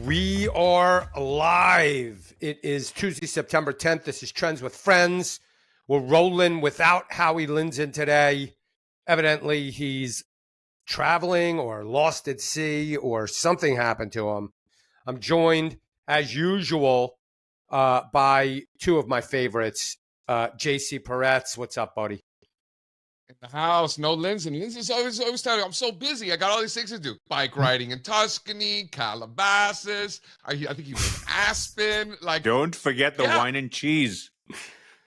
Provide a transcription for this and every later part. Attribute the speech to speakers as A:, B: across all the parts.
A: We are live. It is Tuesday, September 10th. This is Trends with Friends. We're rolling without Howie Lindzon today. Evidently, he's traveling or lost at sea or something happened to him. I'm joined, as usual, by two of my favorites, JC Parets. What's up, buddy?
B: In the house, no Lindzon. Lindson's always telling me, I'm so busy. I got all these things to do. Bike riding in Tuscany, Calabasas. I think he was in Aspen. Like,
C: don't forget the wine and cheese.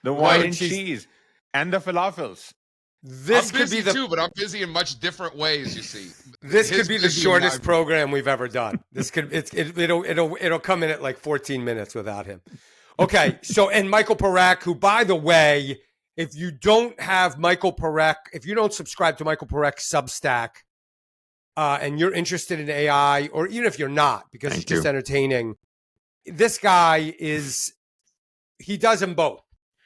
C: The
A: Wine
C: wine and cheese. And the falafels.
A: This
B: I'm
A: could
B: busy
A: be the
B: too, but I'm busy in much different ways, you see.
A: This
B: His
A: could be the
B: busy
A: shortest
B: life.
A: program we've ever done. It'll come in at like 14 minutes without him. Okay, so and Michael Parekh, who, by the way, if you don't have Michael Parekh, if you don't subscribe to Michael Parekh's Substack, and you're interested in AI, or even if you're not, because it's just entertaining, this guy he does them both.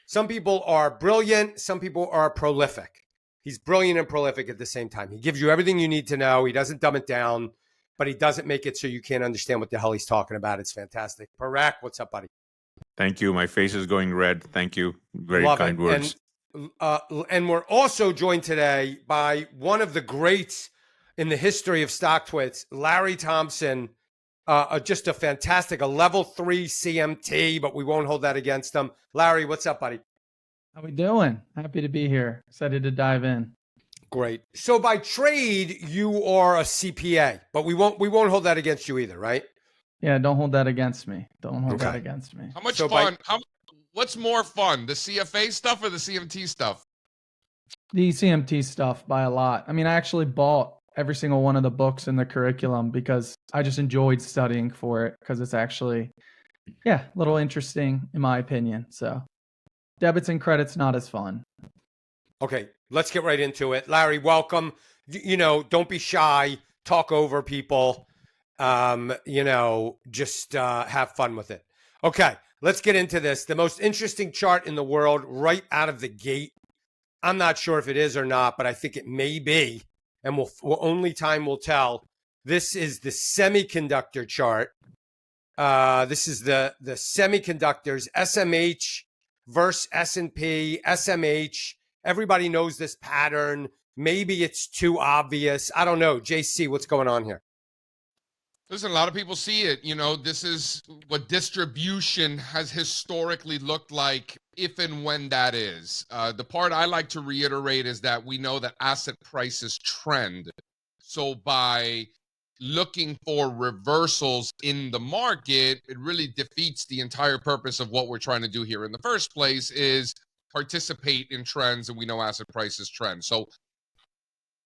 A: Some people are brilliant. Some people are prolific. He's brilliant and prolific at the same time. He gives you everything you need to know. He doesn't dumb it down, but he doesn't make it so you can't understand what the hell he's talking about. It's fantastic. Parekh, what's up, buddy?
C: Thank you. My face is going red. Thank you. Very
A: Love
C: kind
A: it.
C: words.
A: And we're also joined today by one of the greats in the history of stock twits, Larry Thompson. Just a fantastic, a level 3 CMT, but we won't hold that against him. Larry, what's up, buddy?
D: How we doing? Happy to be here. Excited to dive in.
A: Great. So by trade, you are a CPA, but we won't hold that against you either, right?
D: Yeah, don't hold that against me. Don't hold that against me.
B: How much fun? What's more fun, the CFA stuff or the CMT stuff?
D: The CMT stuff by a lot. I mean, I actually bought every single one of the books in the curriculum because I just enjoyed studying for it because it's actually, a little interesting in my opinion. So debits and credits, not as fun.
A: Okay, let's get right into it. Larry, welcome. Don't be shy. Talk over people. Just have fun with it. Okay, let's get into this. The most interesting chart in the world right out of the gate. I'm not sure if it is or not, but I think it may be. And only time will tell. This is the semiconductor chart. This is the semiconductors, SMH versus S&P, SMH. Everybody knows this pattern. Maybe it's too obvious. I don't know. JC, what's going on here?
B: Listen, a lot of people see it. This is what distribution has historically looked like, if and when that is. The part I like to reiterate is that we know that asset prices trend. So by looking for reversals in the market, it really defeats the entire purpose of what we're trying to do here in the first place, is participate in trends, and we know asset prices trend. So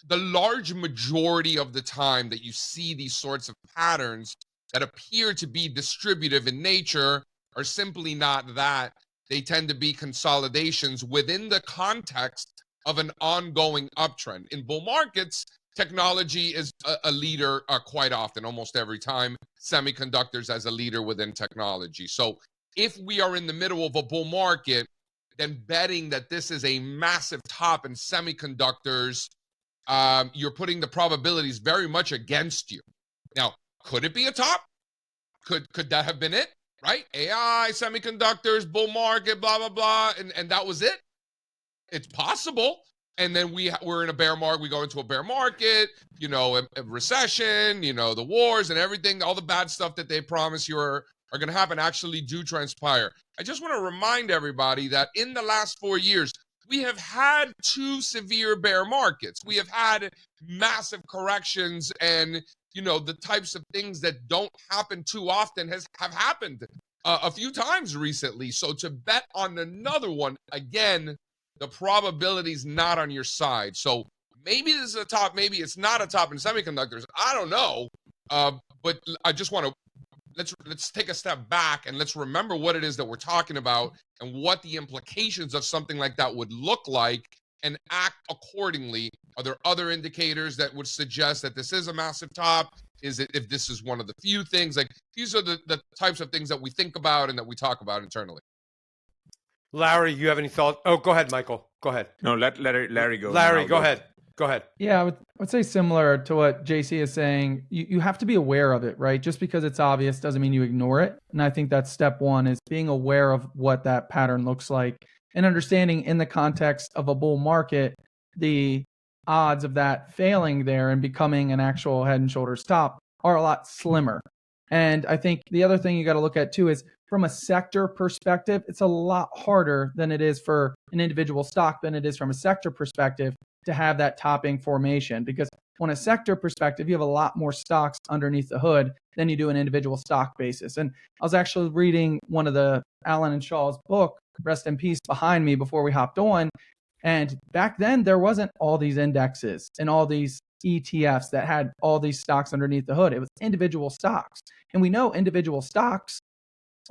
B: the large majority of the time that you see these sorts of patterns that appear to be distributive in nature are simply not that. They tend to be consolidations within the context of an ongoing uptrend. In bull markets, technology is a leader quite often, almost every time. Semiconductors as a leader within technology. So if we are in the middle of a bull market, then betting that this is a massive top in semiconductors, you're putting the probabilities very much against you. Now, could it be a top? Could that have been it? Right? AI, semiconductors, bull market, blah, blah, blah, and that was it? It's possible. And then we're in a bear market. We go into a bear market, a recession, the wars and everything, all the bad stuff that they promise you are going to happen actually do transpire. I just want to remind everybody that in the last 4 years, we have had 2 severe bear markets. We have had massive corrections, and the types of things that don't happen too often have happened a few times recently. So to bet on another one, again, the probability is not on your side. So maybe this is a top, maybe it's not a top in semiconductors. I don't know, but I just want to let's take a step back and let's remember what it is that we're talking about and what the implications of something like that would look like, and act accordingly. Are there other indicators that would suggest that this is a massive top? Is it, if this is one of the few things? Like, these are the types of things that we think about and that we talk about internally.
A: Larry, you have any thoughts? Oh, go ahead, Michael. Go ahead.
C: No, let Larry go.
A: Larry, go ahead. Go ahead.
D: Yeah, I would say similar to what JC is saying. You have to be aware of it, right? Just because it's obvious doesn't mean you ignore it. And I think that's step one, is being aware of what that pattern looks like and understanding in the context of a bull market, the odds of that failing there and becoming an actual head and shoulders top are a lot slimmer. And I think the other thing you got to look at too is from a sector perspective, it's a lot harder than it is for an individual stock than it is from a sector perspective to have that topping formation, because on a sector perspective, you have a lot more stocks underneath the hood than you do an individual stock basis. And I was actually reading one of the Allen and Shaw's book, rest in peace, behind me before we hopped on. And back then there wasn't all these indexes and all these ETFs that had all these stocks underneath the hood. It was individual stocks. And we know individual stocks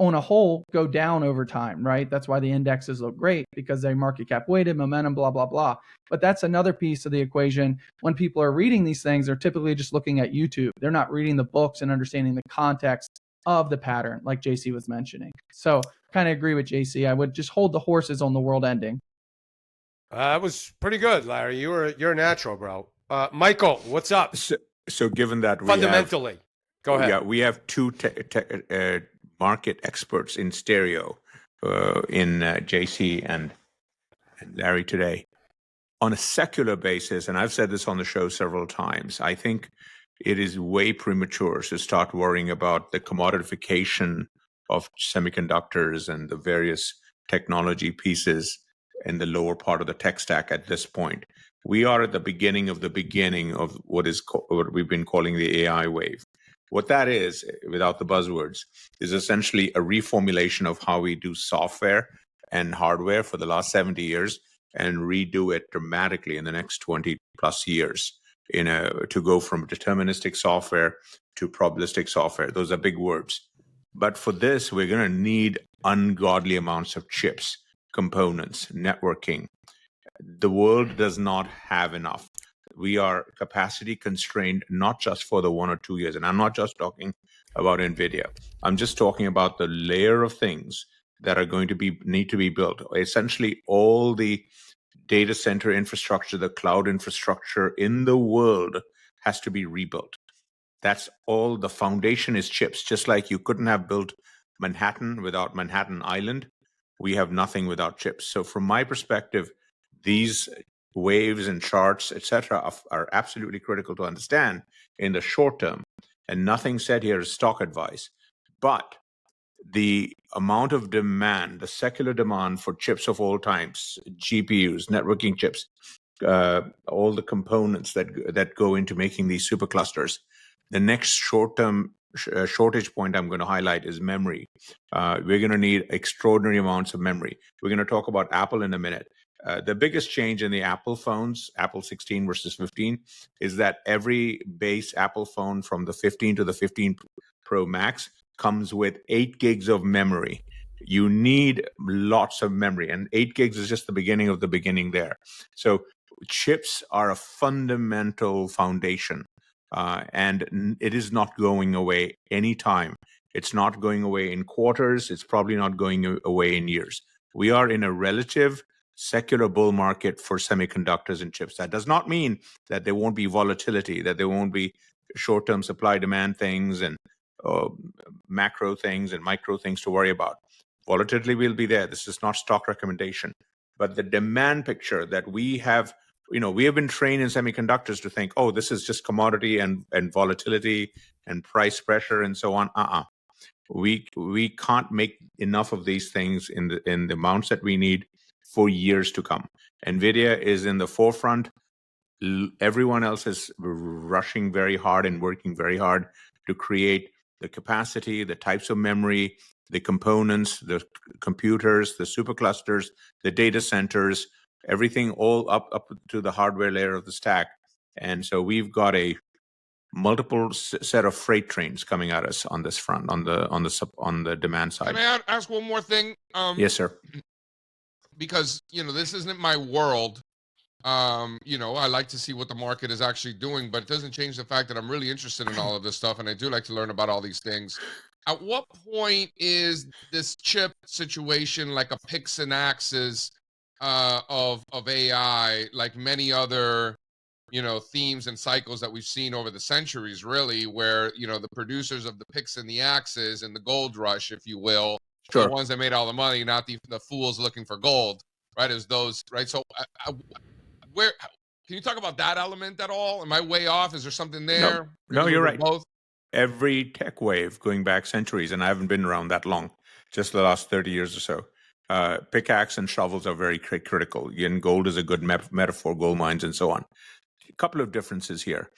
D: on a whole go down over time, right? That's why the indexes look great, because they market cap weighted, momentum, blah, blah, blah. But that's another piece of the equation. When people are reading these things, they're typically just looking at YouTube. They're not reading the books and understanding the context of the pattern, like JC was mentioning. So kind of agree with JC. I would just hold the horses on the world ending.
A: That was pretty good, Larry. You're a natural, bro. Michael, what's up?
C: So given that
A: Fundamentally, go ahead.
C: Yeah, we have two market experts in stereo, in JC and Larry today. On a secular basis, and I've said this on the show several times, I think it is way premature to start worrying about the commodification of semiconductors and the various technology pieces in the lower part of the tech stack at this point. We are at the beginning of what we've been calling the AI wave. What that is, without the buzzwords, is essentially a reformulation of how we do software and hardware for the last 70 years and redo it dramatically in the next 20 plus years to go from deterministic software to probabilistic software. Those are big words. But for this, we're going to need ungodly amounts of chips, components, networking. The world does not have enough. We are capacity constrained, not just for the 1 or 2 years. And I'm not just talking about NVIDIA. I'm just talking about the layer of things that are going to need to be built. Essentially, all the data center infrastructure, the cloud infrastructure in the world has to be rebuilt. That's all. The foundation is chips. Just like you couldn't have built Manhattan without Manhattan Island, we have nothing without chips. So from my perspective, these waves and charts, etc., are absolutely critical to understand in the short term. And nothing said here is stock advice. But the amount of demand, the secular demand for chips of all types, GPUs, networking chips, all the components that go into making these superclusters. The next short-term shortage point I'm going to highlight is memory. We're going to need extraordinary amounts of memory. We're going to talk about Apple in a minute. The biggest change in the Apple phones, Apple 16 versus 15, is that every base Apple phone from the 15 to the 15 Pro Max comes with 8 gigs of memory. You need lots of memory, and 8 gigs is just the beginning of the beginning there. So chips are a fundamental foundation, and it is not going away anytime. It's not going away in quarters. It's probably not going away in years. We are in a relative secular bull market for semiconductors and chips. That does not mean that there won't be volatility, that there won't be short-term supply-demand things and macro things and micro things to worry about. Volatility will be there. This is not stock recommendation. But the demand picture that we have, we have been trained in semiconductors to think, oh, this is just commodity and volatility and price pressure and so on. We can't make enough of these things in the amounts that we need for years to come. NVIDIA is in the forefront. Everyone else is rushing very hard and working very hard to create the capacity, the types of memory, the components, the computers, the superclusters, the data centers, everything all up to the hardware layer of the stack. And so we've got a multiple set of freight trains coming at us on this front, on the demand side.
B: Can I ask one more thing?
C: Yes, sir.
B: Because this isn't my world. I like to see what the market is actually doing, but it doesn't change the fact that I'm really interested in all of this stuff, and I do like to learn about all these things. At what point is this chip situation like a picks and axes of AI, like many other themes and cycles that we've seen over the centuries, really, where, the producers of the picks and the axes and the gold rush, if you will, are the ones that made all the money, not the fools looking for gold, right? As those, right? So where, can you talk about that element at all? Am I way off? Is there something there?
C: No, you're right.
B: Both.
C: Every tech wave going back centuries, and I haven't been around that long, just the last 30 years or so. Pickaxe and shovels are very critical. And gold is a good metaphor, gold mines and so on. A couple of differences here.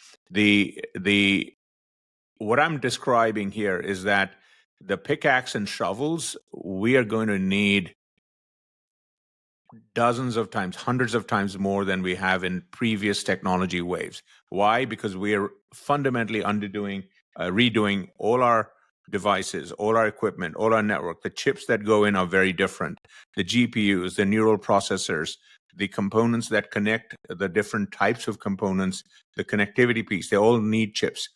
C: What I'm describing here is that the pickaxe and shovels, we are going to need dozens of times, hundreds of times more than we have in previous technology waves. Why? Because we are fundamentally redoing all our devices, all our equipment, all our network. The chips that go in are very different. The GPUs, the neural processors, the components that connect the different types of components, the connectivity piece, they all need chips.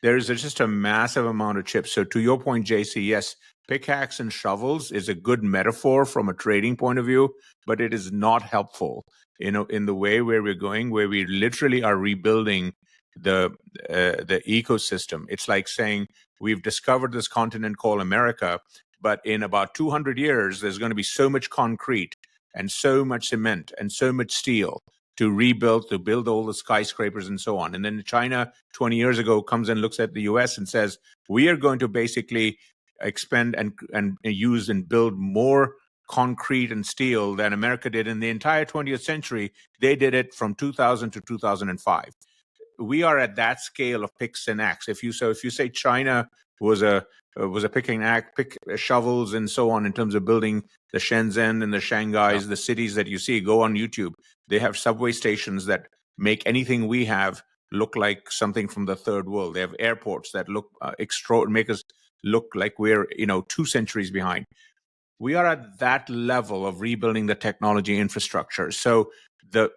C: There is just a massive amount of chips. So to your point, JC, yes, pickaxe and shovels is a good metaphor from a trading point of view, but it is not helpful, in the way where we're going, where we literally are rebuilding the ecosystem. It's like saying we've discovered this continent called America, but in about 200 years, there's going to be so much concrete and so much cement and so much steel to build all the skyscrapers and so on. And then China 20 years ago comes and looks at the US and says, we are going to basically expend and use and build more concrete and steel than America did in the entire 20th century. They did it from 2000 to 2005. We are at that scale of picks and axe. If you say China was a pick shovels and so on in terms of building the Shenzhen and the Shanghais, the cities that you see, go on YouTube. They have subway stations that make anything we have look like something from the third world. They have airports that look make us look like we're 2 centuries behind. We are at that level of rebuilding the technology infrastructure. So the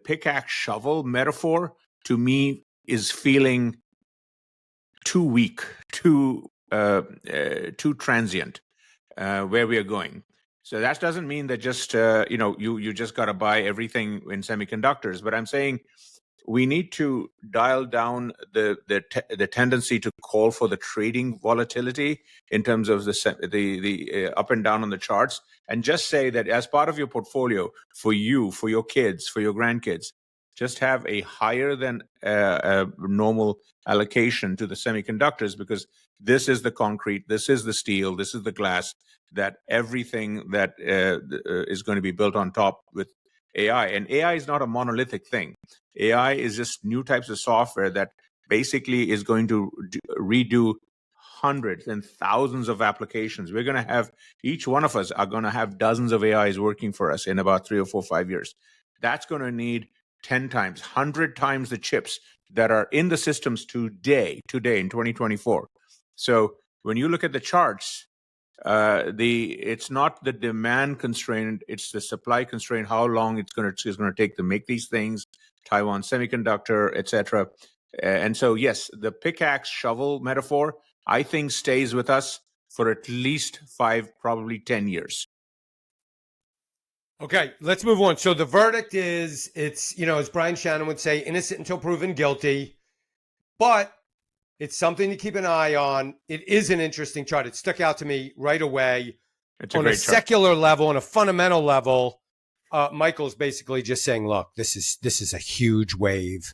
C: pickaxe shovel metaphor to me is feeling too weak, too transient, where we are going. So that doesn't mean that just you just got to buy everything in semiconductors. But I'm saying we need to dial down the tendency to call for the trading volatility in terms of the up and down on the charts, and just say that as part of your portfolio, for you, for your kids, for your grandkids, just have a higher than normal allocation to the semiconductors, because this is the concrete, this is the steel, this is the glass, that everything that is going to be built on top with AI. And AI is not a monolithic thing. AI is just new types of software that basically is going to redo hundreds and thousands of applications. We're going to have, each one of us are going to have dozens of AIs working for us in about 3 or 4, 5 years. That's going to need 10 times, 100 times the chips that are in the systems today in 2024. So when you look at the charts, it's not the demand constraint, it's the supply constraint, how long it's going to take to make these things, Taiwan Semiconductor, etc. And so, yes, the pickaxe shovel metaphor, I think, stays with us for at least 5, probably 10 years.
A: Okay, let's move on. So the verdict is, it's, as Brian Shannon would say, innocent until proven guilty, but it's something to keep an eye on. It is an interesting chart. It stuck out to me right away.
C: It's a
A: on
C: great
A: a
C: chart.
A: Secular level, on a fundamental level. Michael's basically just saying, look, this is a huge wave.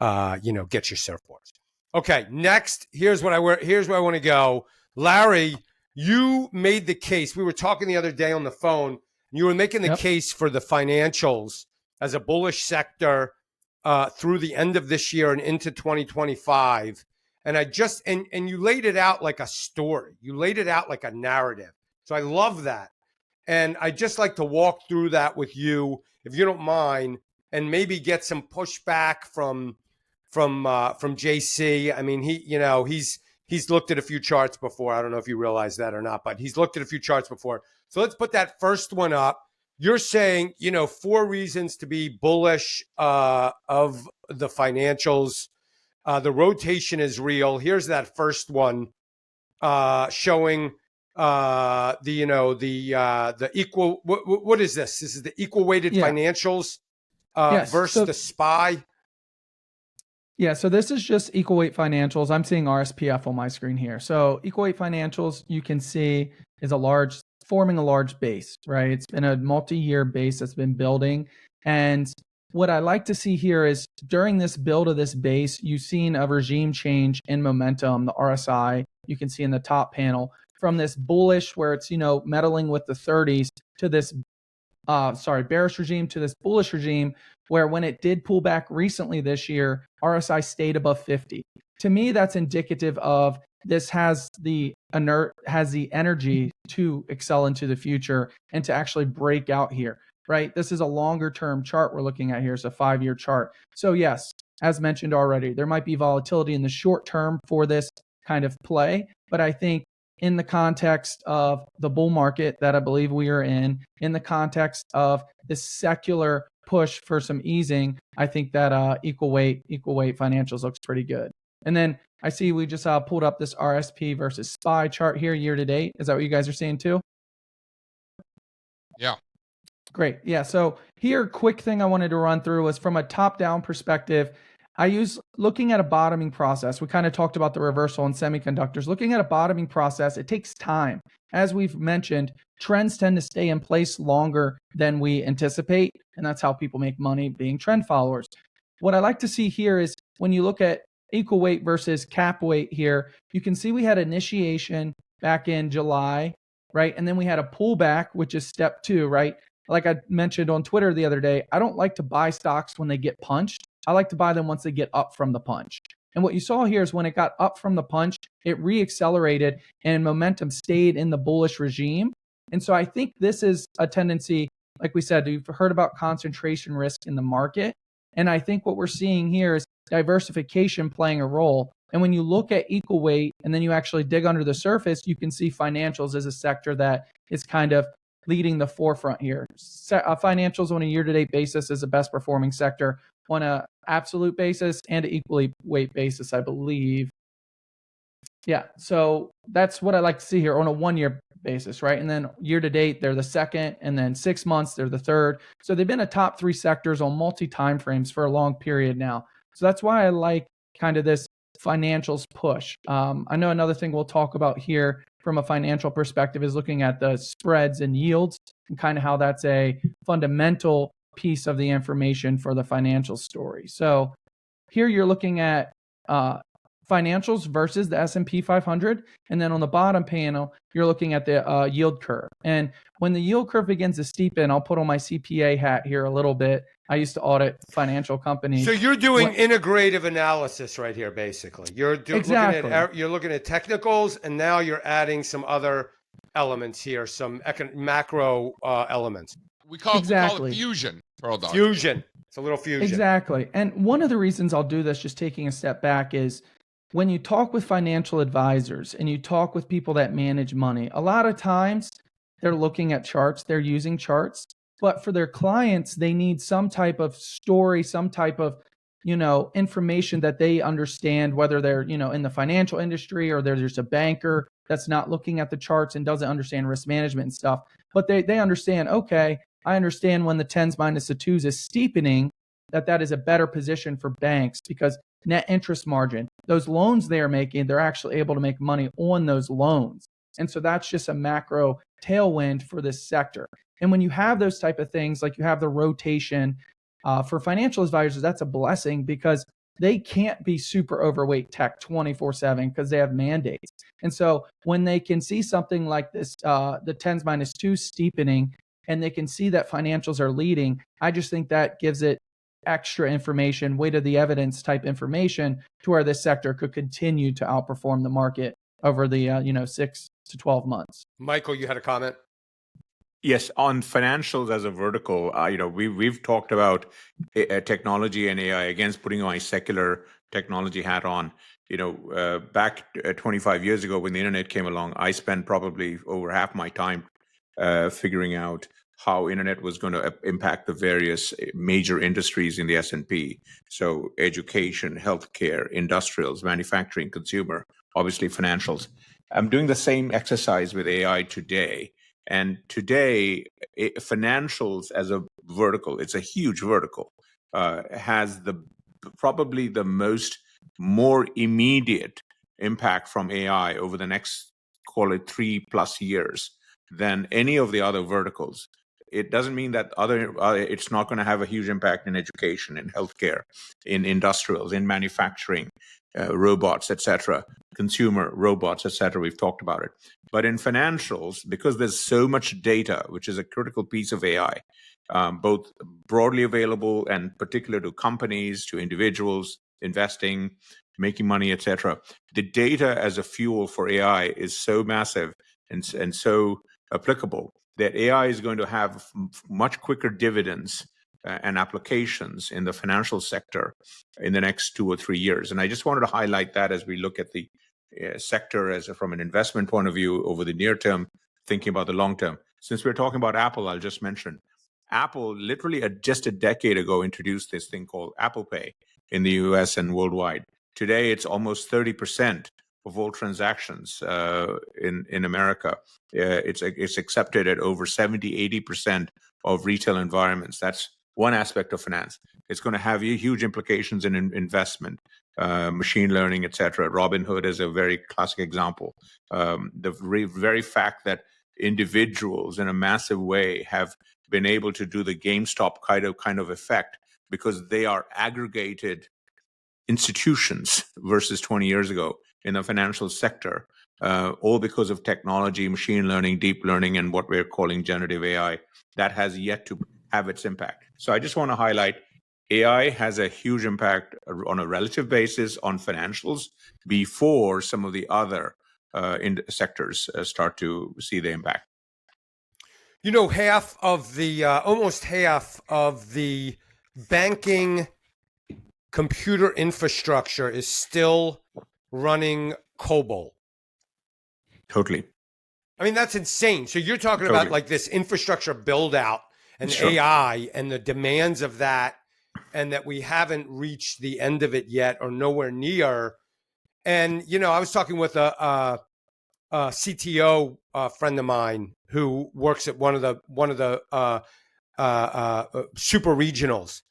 A: Get your surfboards. Okay, next, here's where I want to go. Larry, you made the case. We were talking the other day on the phone. You were making the case for the financials as a bullish sector through the end of this year and into 2025. And and you laid it out like a story. You laid it out like a narrative. So I love that. And I just like to walk through that with you, if you don't mind, and maybe get some pushback from JC. I mean, he's looked at a few charts before. I don't know if you realize that or not, but he's looked at a few charts before. So let's put that first one up. You're saying, 4 reasons to be bullish of the financials. The rotation is real. Here's that first one showing the equal. What is this? This is the equal weighted financials
D: Yes,
A: versus
D: so-
A: the SPY?
D: Yeah, so this is just equal weight financials. I'm seeing RSPF on my screen here. So equal weight financials, you can see is forming a large base, right? It's been a multi-year base that's been building. And what I like to see here is during this build of this base, you've seen a regime change in momentum, the RSI, you can see in the top panel, from this bullish where it's, meddling with the 30s to this bearish regime to this bullish regime, where when it did pull back recently this year, RSI stayed above 50. To me, that's indicative of this has the energy to excel into the future and to actually break out here, right? This is a longer term chart we're looking at here. It's a 5-year chart. So yes, as mentioned already, there might be volatility in the short term for this kind of play, but I think in the context of the bull market that I believe we are in the context of this secular push for some easing, I think that equal weight financials looks pretty good. And then I see we just pulled up this RSP versus SPY chart here year to date. Is that what you guys are seeing too?
B: Yeah.
D: Great. Yeah. So here, quick thing I wanted to run through was from a top-down perspective. I use looking at a bottoming process. We kind of talked about the reversal in semiconductors. Looking at a bottoming process, it takes time. As we've mentioned, trends tend to stay in place longer than we anticipate, and that's how people make money being trend followers. What I like to see here is when you look at equal weight versus cap weight here, you can see we had initiation back in July, right? And then we had a pullback, which is step 2, right? Like I mentioned on Twitter the other day, I don't like to buy stocks when they get punched. I like to buy them once they get up from the punch. And what you saw here is when it got up from the punch, it re-accelerated and momentum stayed in the bullish regime. And so I think this is a tendency, like we said, you've heard about concentration risk in the market. And I think what we're seeing here is diversification playing a role. And when you look at equal weight and then you actually dig under the surface, you can see financials as a sector that is kind of leading the forefront here. Financials on a year-to-date basis is the best performing sector on an absolute basis and an equally weight basis, I believe. Yeah, so that's what I like to see here on a 1-year basis, right? And then year-to-date, they're the second, and then 6 months, they're the third. So they've been a top 3 sectors on multi-time frames for a long period now. So that's why I like kind of this financials push. I know another thing we'll talk about here from a financial perspective is looking at the spreads and yields and kind of how that's a fundamental piece of the information for the financial story. So here you're looking at financials versus the S&P 500. And then on the bottom panel, you're looking at the yield curve. And when the yield curve begins to steepen, I'll put on my CPA hat here a little bit. I used to audit financial companies.
A: So you're doing integrative analysis right here, basically.
D: Exactly.
A: You're looking at technicals, and now you're adding some other elements here, some macro elements.
B: We call
D: Exactly.
B: it fusion.
A: Fusion. It's a little fusion.
D: Exactly. And one of the reasons I'll do this, just taking a step back, is when you talk with financial advisors and you talk with people that manage money, a lot of times they're looking at charts, they're using charts, but for their clients, they need some type of story, some type of, information that they understand, whether they're, in the financial industry or there's a banker that's not looking at the charts and doesn't understand risk management and stuff. But they understand, okay, I understand when the 10s minus the 2s is steepening, that is a better position for banks because net interest margin, those loans they are making, they're actually able to make money on those loans. And so that's just a macro tailwind for this sector. And when you have those type of things, like you have the rotation for financial advisors, that's a blessing because they can't be super overweight tech 24/7 because they have mandates. And so when they can see something like this, the 10s minus 2 steepening, and they can see that financials are leading, I just think that gives it extra information, weight of the evidence type information to where this sector could continue to outperform the market over the 6 to 12 months.
A: Michael, you had a comment?
C: Yes, on financials as a vertical, we've talked about technology and AI. Again, putting my secular technology hat on. Back 25 years ago when the internet came along, I spent probably over half my time figuring out how internet was going to impact the various major industries in the S&P. So education, healthcare, industrials, manufacturing, consumer, obviously financials. I'm doing the same exercise with AI today. And today, financials as a vertical, it's a huge vertical. has probably the more immediate impact from AI over the next, call it 3+ years, than any of the other verticals. It doesn't mean that it's not going to have a huge impact in education, in healthcare, in industrials, in manufacturing, robots, etc., consumer robots, etc. We've talked about it. But in financials, because there's so much data, which is a critical piece of AI, both broadly available and particular to companies, to individuals, investing, making money, etc. The data as a fuel for AI is so massive and so applicable that AI is going to have much quicker dividends and applications in the financial sector in the next 2 or 3 years. And I just wanted to highlight that as we look at the sector from an investment point of view over the near term, thinking about the long term. Since we're talking about Apple, I'll just mention Apple literally just a decade ago introduced this thing called Apple Pay in the US and worldwide. Today, it's almost 30% of all transactions in America. It's accepted at over 70-80% of retail environments. That's one aspect of finance. It's going to have huge implications in investment, machine learning, etc. Robinhood is a very classic example. The very fact that individuals in a massive way have been able to do the GameStop kind of effect because they are aggregated institutions versus 20 years ago in the financial sector, all because of technology, machine learning, deep learning, and what we're calling generative AI, that has yet to have its impact. So I just want to highlight AI has a huge impact on a relative basis on financials before some of the other sectors start to see the impact.
A: You know, almost half of the banking computer infrastructure is still running COBOL.
C: Totally.
A: I mean, that's insane. So you're talking about like this infrastructure build out and AI and the demands of that, and that we haven't reached the end of it yet or nowhere near. And, you know, I was talking with a CTO friend of mine who works at one of the super regionals.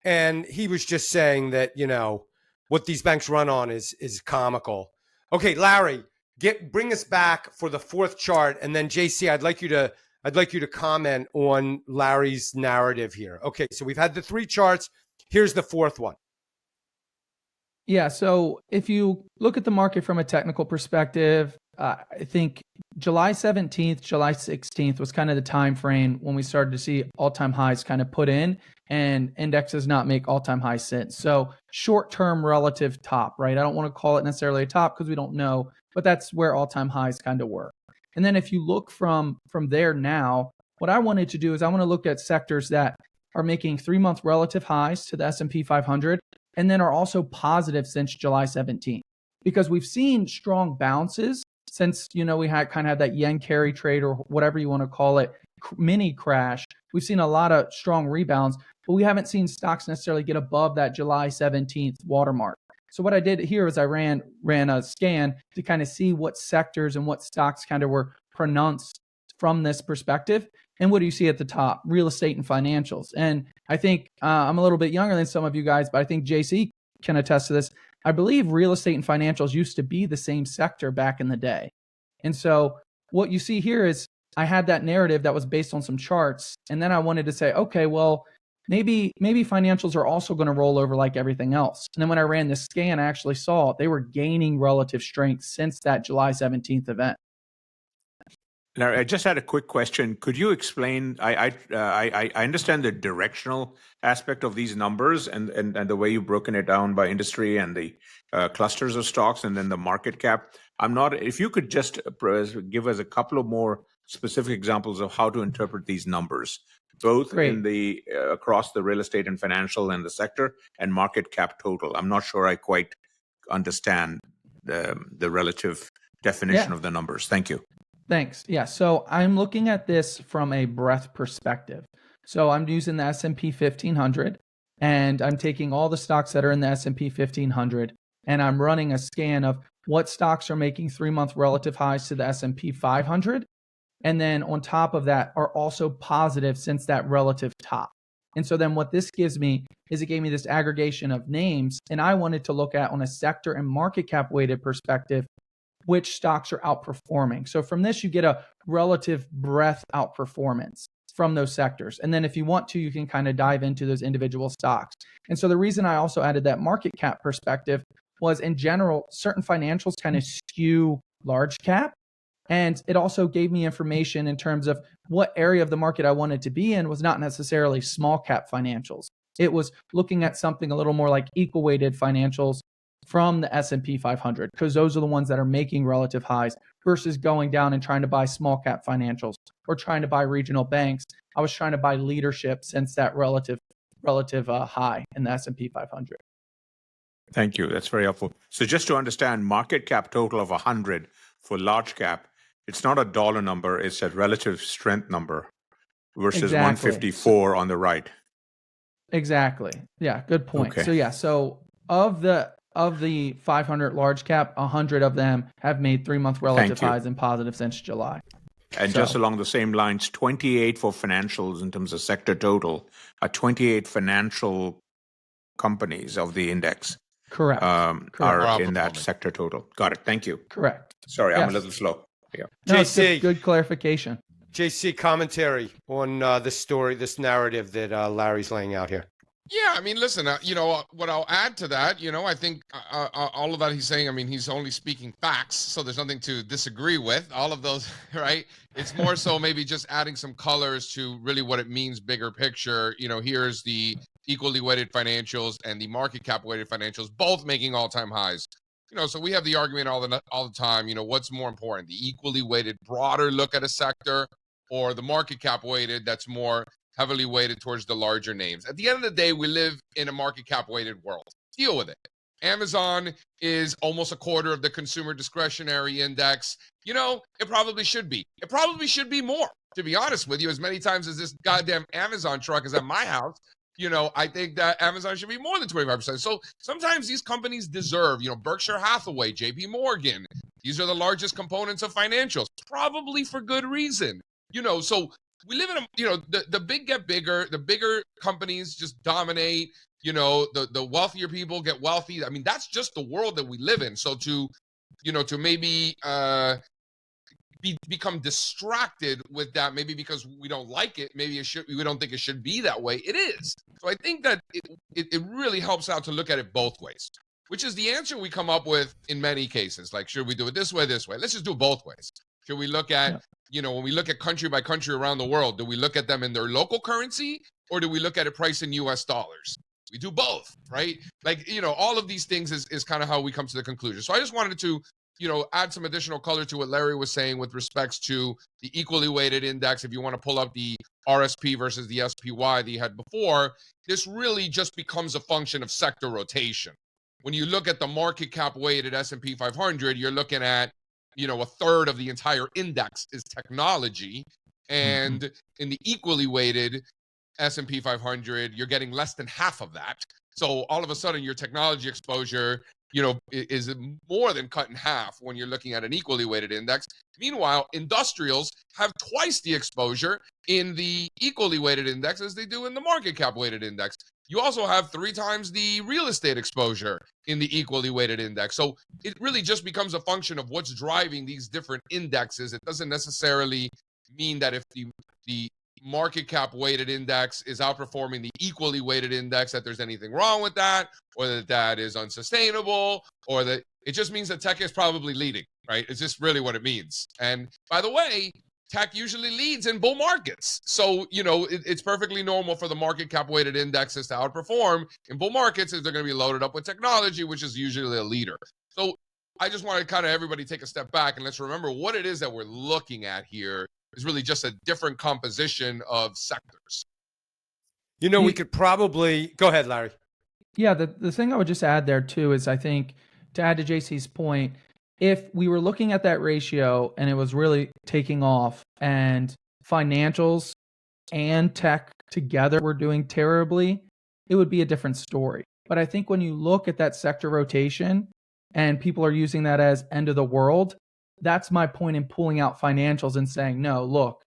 A: And he was just saying that, you know, what these banks run on is comical. Okay, Larry, bring us back for the fourth chart, and then JC, I'd like you to comment on Larry's narrative here. Okay, so we've had the 3 charts. Here's the 4th one.
D: Yeah, so if you look at the market from a technical perspective, I think July 17th, July 16th was kind of the time frame when we started to see all-time highs kind of put in, and indexes not make all-time highs since. So short-term relative top, right? I don't want to call it necessarily a top because we don't know, but that's where all-time highs kind of were. And then if you look from there now, what I wanted to do is I want to look at sectors that are making 3-month relative highs to the S&P 500 and then are also positive since July 17th. Because we've seen strong bounces since, you know, we had kind of had that yen carry trade or whatever you want to call it, mini crash. We've seen a lot of strong rebounds, but we haven't seen stocks necessarily get above that July 17th watermark. So what I did here is I ran a scan to kind of see what sectors and what stocks kind of were pronounced from this perspective. And what do you see at the top? Real estate and financials. And I think I'm a little bit younger than some of you guys, but I think JC can attest to this. I believe real estate and financials used to be the same sector back in the day. And so what you see here is I had that narrative that was based on some charts. And then I wanted to say, okay, well, maybe financials are also going to roll over like everything else. And then when I ran this scan, I actually saw they were gaining relative strength since that July 17th event.
C: Larry, I just had a quick question. Could you explain? I understand the directional aspect of these numbers and the way you've broken it down by industry and the clusters of stocks and then the market cap. If you could just give us a couple of more specific examples of how to interpret these numbers, both in the across the real estate and financial and the sector and market cap total. I'm not sure I quite understand the relative definition of the numbers. Thank you.
D: Thanks. Yeah. So I'm looking at this from a breadth perspective. So I'm using the S&P 1500 and I'm taking all the stocks that are in the S&P 1500 and I'm running a scan of what stocks are making 3-month relative highs to the S&P 500. And then on top of that are also positive since that relative top. And so then what this gives me is it gave me this aggregation of names, and I wanted to look at on a sector and market cap weighted perspective, which stocks are outperforming. So from this, you get a relative breadth outperformance from those sectors. And then if you want to, you can kind of dive into those individual stocks. And so the reason I also added that market cap perspective was, in general, certain financials kind of skew large cap. And it also gave me information in terms of what area of the market I wanted to be in was not necessarily small cap financials. It was looking at something a little more like equal weighted financials from the S&P 500, because those are the ones that are making relative highs, versus going down and trying to buy small cap financials or trying to buy regional banks. I was trying to buy leadership since that relative high in the S&P 500.
C: Thank you. That's very helpful. So just to understand, market cap total of 100 for large cap, it's not a dollar number, it's a relative strength number versus
D: Exactly.
C: 154 on the right.
D: Exactly. Yeah, good point.
C: Okay.
D: So yeah, so of the 500 large cap, 100 of them have made 3-month relative
C: you.
D: highs and positive since July.
C: And
D: So-
C: just along the same lines, 28 for financials in terms of sector total, 28 financial companies of the index
D: Correct.
C: are
B: Correct.
C: in that
B: Outperforming.
C: sector total. Got it. Thank you.
D: Correct.
C: Sorry, I'm a
D: Yes.
C: little slow. Yeah.
D: No, it's
A: JC.
D: good clarification.
A: JC, commentary on this story, this narrative that Larry's laying out here.
B: Yeah, I mean, listen, what I'll add to that, I think all of that he's saying, I mean, he's only speaking facts, so there's nothing to disagree with. All of those, right? It's more so maybe just adding some colors to really what it means, bigger picture. Here's the equally weighted financials and the market cap weighted financials, both making all-time highs. So we have the argument all the time, what's more important, the equally weighted broader look at a sector, or the market cap weighted that's more heavily weighted towards the larger names. At the end of the day, we live in a market cap weighted world. Deal with it. Amazon is almost a quarter of the consumer discretionary index. It probably should be. It probably should be more, to be honest with you. As many times as this goddamn Amazon truck is at my house, I think that Amazon should be more than 25%. So sometimes these companies deserve, Berkshire Hathaway, JP Morgan, these are the largest components of financials, probably for good reason. So we live in the big get bigger, the bigger companies just dominate, the wealthier people get wealthy. I mean, that's just the world that we live in. So to maybe become distracted with that, maybe because we don't like it, maybe we don't think it should be that way. It is. So I think that it really helps out to look at it both ways, which is the answer we come up with in many cases. Like, should we do it this way, this way? Let's just do it both ways. Should we look at, when we look at country by country around the world, do we look at them in their local currency, or do we look at it priced in US dollars? We do both, right? Like, all of these things is kind of how we come to the conclusion. So I just wanted to, add some additional color to what Larry was saying with respects to the equally weighted index. If you want to pull up the RSP versus the SPY that you had before, this really just becomes a function of sector rotation. When you look at the market cap weighted S&P 500, you're looking at, a third of the entire index is technology. And in the equally weighted S&P 500, you're getting less than half of that. So all of a sudden your technology exposure, is more than cut in half when you're looking at an equally weighted index. Meanwhile, industrials have twice the exposure in the equally weighted index as they do in the market cap weighted index. You also have 3 times the real estate exposure in the equally weighted index. So it really just becomes a function of what's driving these different indexes. It doesn't necessarily mean that if the market cap weighted index is outperforming the equally weighted index, that there's anything wrong with that, or that is unsustainable, or that it just means that tech is probably leading, right? It's just really what it means. And by the way, tech usually leads in bull markets. So, it's perfectly normal for the market cap weighted indexes to outperform in bull markets if they're going to be loaded up with technology, which is usually a leader. So I just want to kind of everybody take a step back and let's remember what it is that we're looking at here is really just a different composition of sectors.
A: We could probably go ahead, Larry.
D: Yeah, the thing I would just add there too is, I think, to add to JC's point, if we were looking at that ratio and it was really taking off and financials and tech together were doing terribly, it would be a different story. But I think when you look at that sector rotation and people are using that as end of the world, that's my point in pulling out financials and saying, no, look,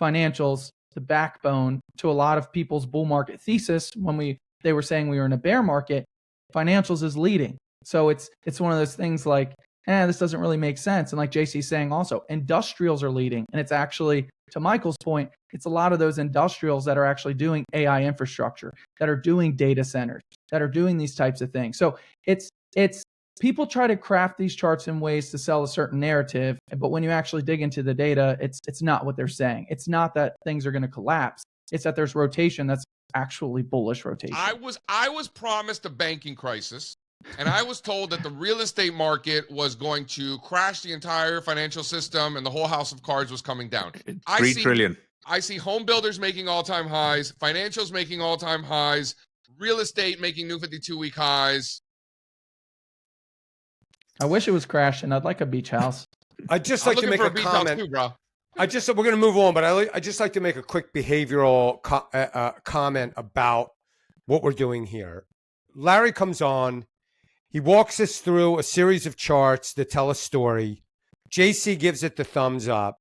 D: financials, the backbone to a lot of people's bull market thesis when they were saying we were in a bear market. Financials is leading. So it's one of those things like, this doesn't really make sense. And like JC's saying also, industrials are leading. And it's actually, to Michael's point, it's a lot of those industrials that are actually doing AI infrastructure, that are doing data centers, that are doing these types of things. So it's people try to craft these charts in ways to sell a certain narrative, but when you actually dig into the data, it's not what they're saying. It's not that things are going to collapse. It's that there's rotation that's actually bullish rotation.
B: I was promised a banking crisis, and I was told that the real estate market was going to crash the entire financial system and the whole house of cards was coming down.
C: $3 trillion.
B: I see home builders making all-time highs, financials making all-time highs, real estate making new 52-week highs.
D: I wish it was crashing. I'd like a beach house.
A: I'd just like to make a comment.
B: Too, bro.
A: We're going to move on, but I just like to make a quick behavioral comment about what we're doing here. Larry comes on. He walks us through a series of charts that tell a story. JC gives it the thumbs up.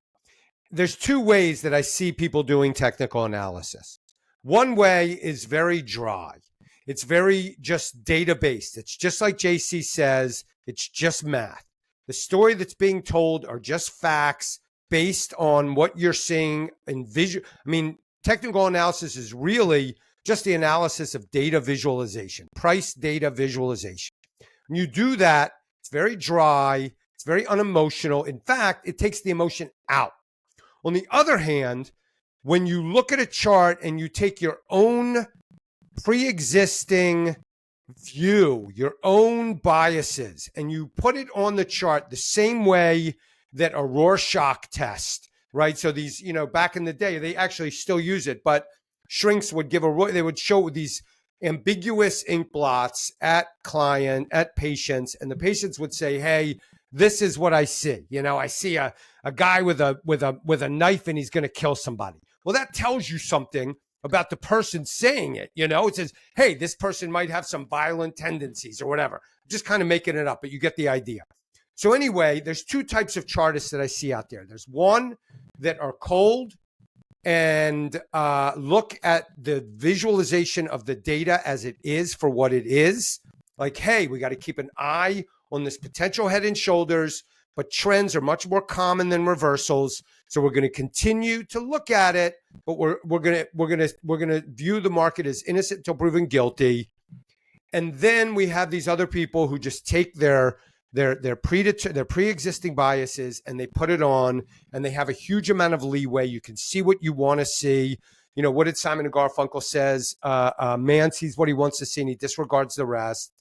A: There's two ways that I see people doing technical analysis. One way is very dry. It's very just data-based. It's just like JC says, it's just math. The story that's being told are just facts based on what you're seeing in visual. I mean, technical analysis is really just the analysis of data visualization, price data visualization. When you do that, it's very dry, it's very unemotional. In fact, it takes the emotion out. On the other hand, when you look at a chart and you take your own pre-existing view, your own biases, and you put it on the chart the same way that a Rorschach test, right? So these, back in the day, they actually still use it, but shrinks would they would show these ambiguous ink blots at patients, and the patients would say, hey, this is what I see. I see a guy with a knife and he's going to kill somebody. Well, that tells you something about the person saying it. It says, hey, this person might have some violent tendencies or whatever. I'm just kind of making it up, but you get the idea. So anyway, there's two types of chartists that I see out there. There's one that are cold and look at the visualization of the data as it is for what it is. Like, hey, we got to keep an eye on this potential head and shoulders, but trends are much more common than reversals. So we're going to continue to look at it, but we're going to view the market as innocent until proven guilty. And then we have these other people who just take their pre-existing biases and they put it on, and they have a huge amount of leeway. You can see what you want to see. What did Simon and Garfunkel says? Man sees what he wants to see and he disregards the rest.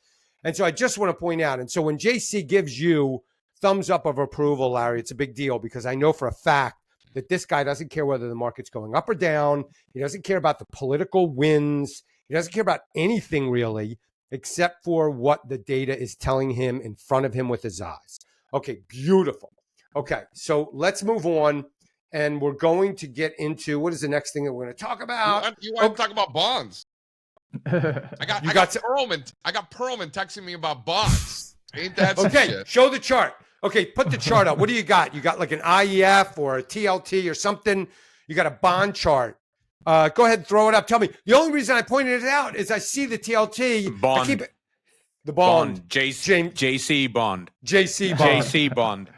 A: And so I just want to point out, and so when JC gives you thumbs up of approval, Larry, it's a big deal because I know for a fact that this guy doesn't care whether the market's going up or down. He doesn't care about the political winds. He doesn't care about anything really, except for what the data is telling him in front of him with his eyes. Okay, beautiful. Okay, so let's move on, and we're going to get into what is the next thing that we're going to talk about.
B: You want to talk about bonds? I got Pearlman texting me about bonds. Ain't that some
A: okay?
B: Shit?
A: Show the chart. Okay, put the chart up. What do you got? You got like an IEF or a TLT or something. You got a bond chart. Go ahead and throw it up. Tell me. The only reason I pointed it out is I see the TLT.
C: Bond.
A: The bond.
C: JC bond.
A: JC bond.
C: JC bond.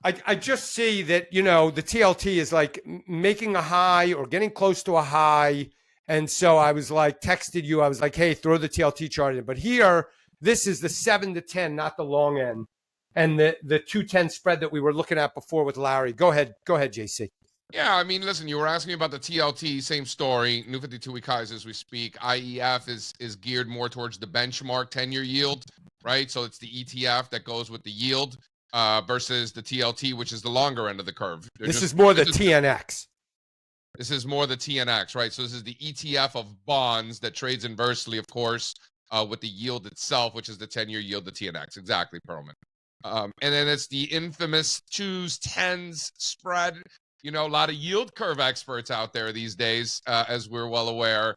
A: I just see that, the TLT is like making a high or getting close to a high. And so I was like, texted you. I was like, hey, throw the TLT chart in. But here, this is the 7 to 10, not the long end. And the 210 spread that we were looking at before with Larry. Go ahead, JC.
B: Yeah, I mean, listen, you were asking about the TLT, same story, new 52-week highs as we speak. IEF is geared more towards the benchmark 10-year yield, right? So it's the ETF that goes with the yield versus the TLT, which is the longer end of the curve.
A: This is more the TNX.
B: This is more the TNX, right? So this is the ETF of bonds that trades inversely, of course, with the yield itself, which is the 10-year yield, the TNX. Exactly, Pearlman. And then it's the infamous 2s, 10s spread. A lot of yield curve experts out there these days, as we're well aware.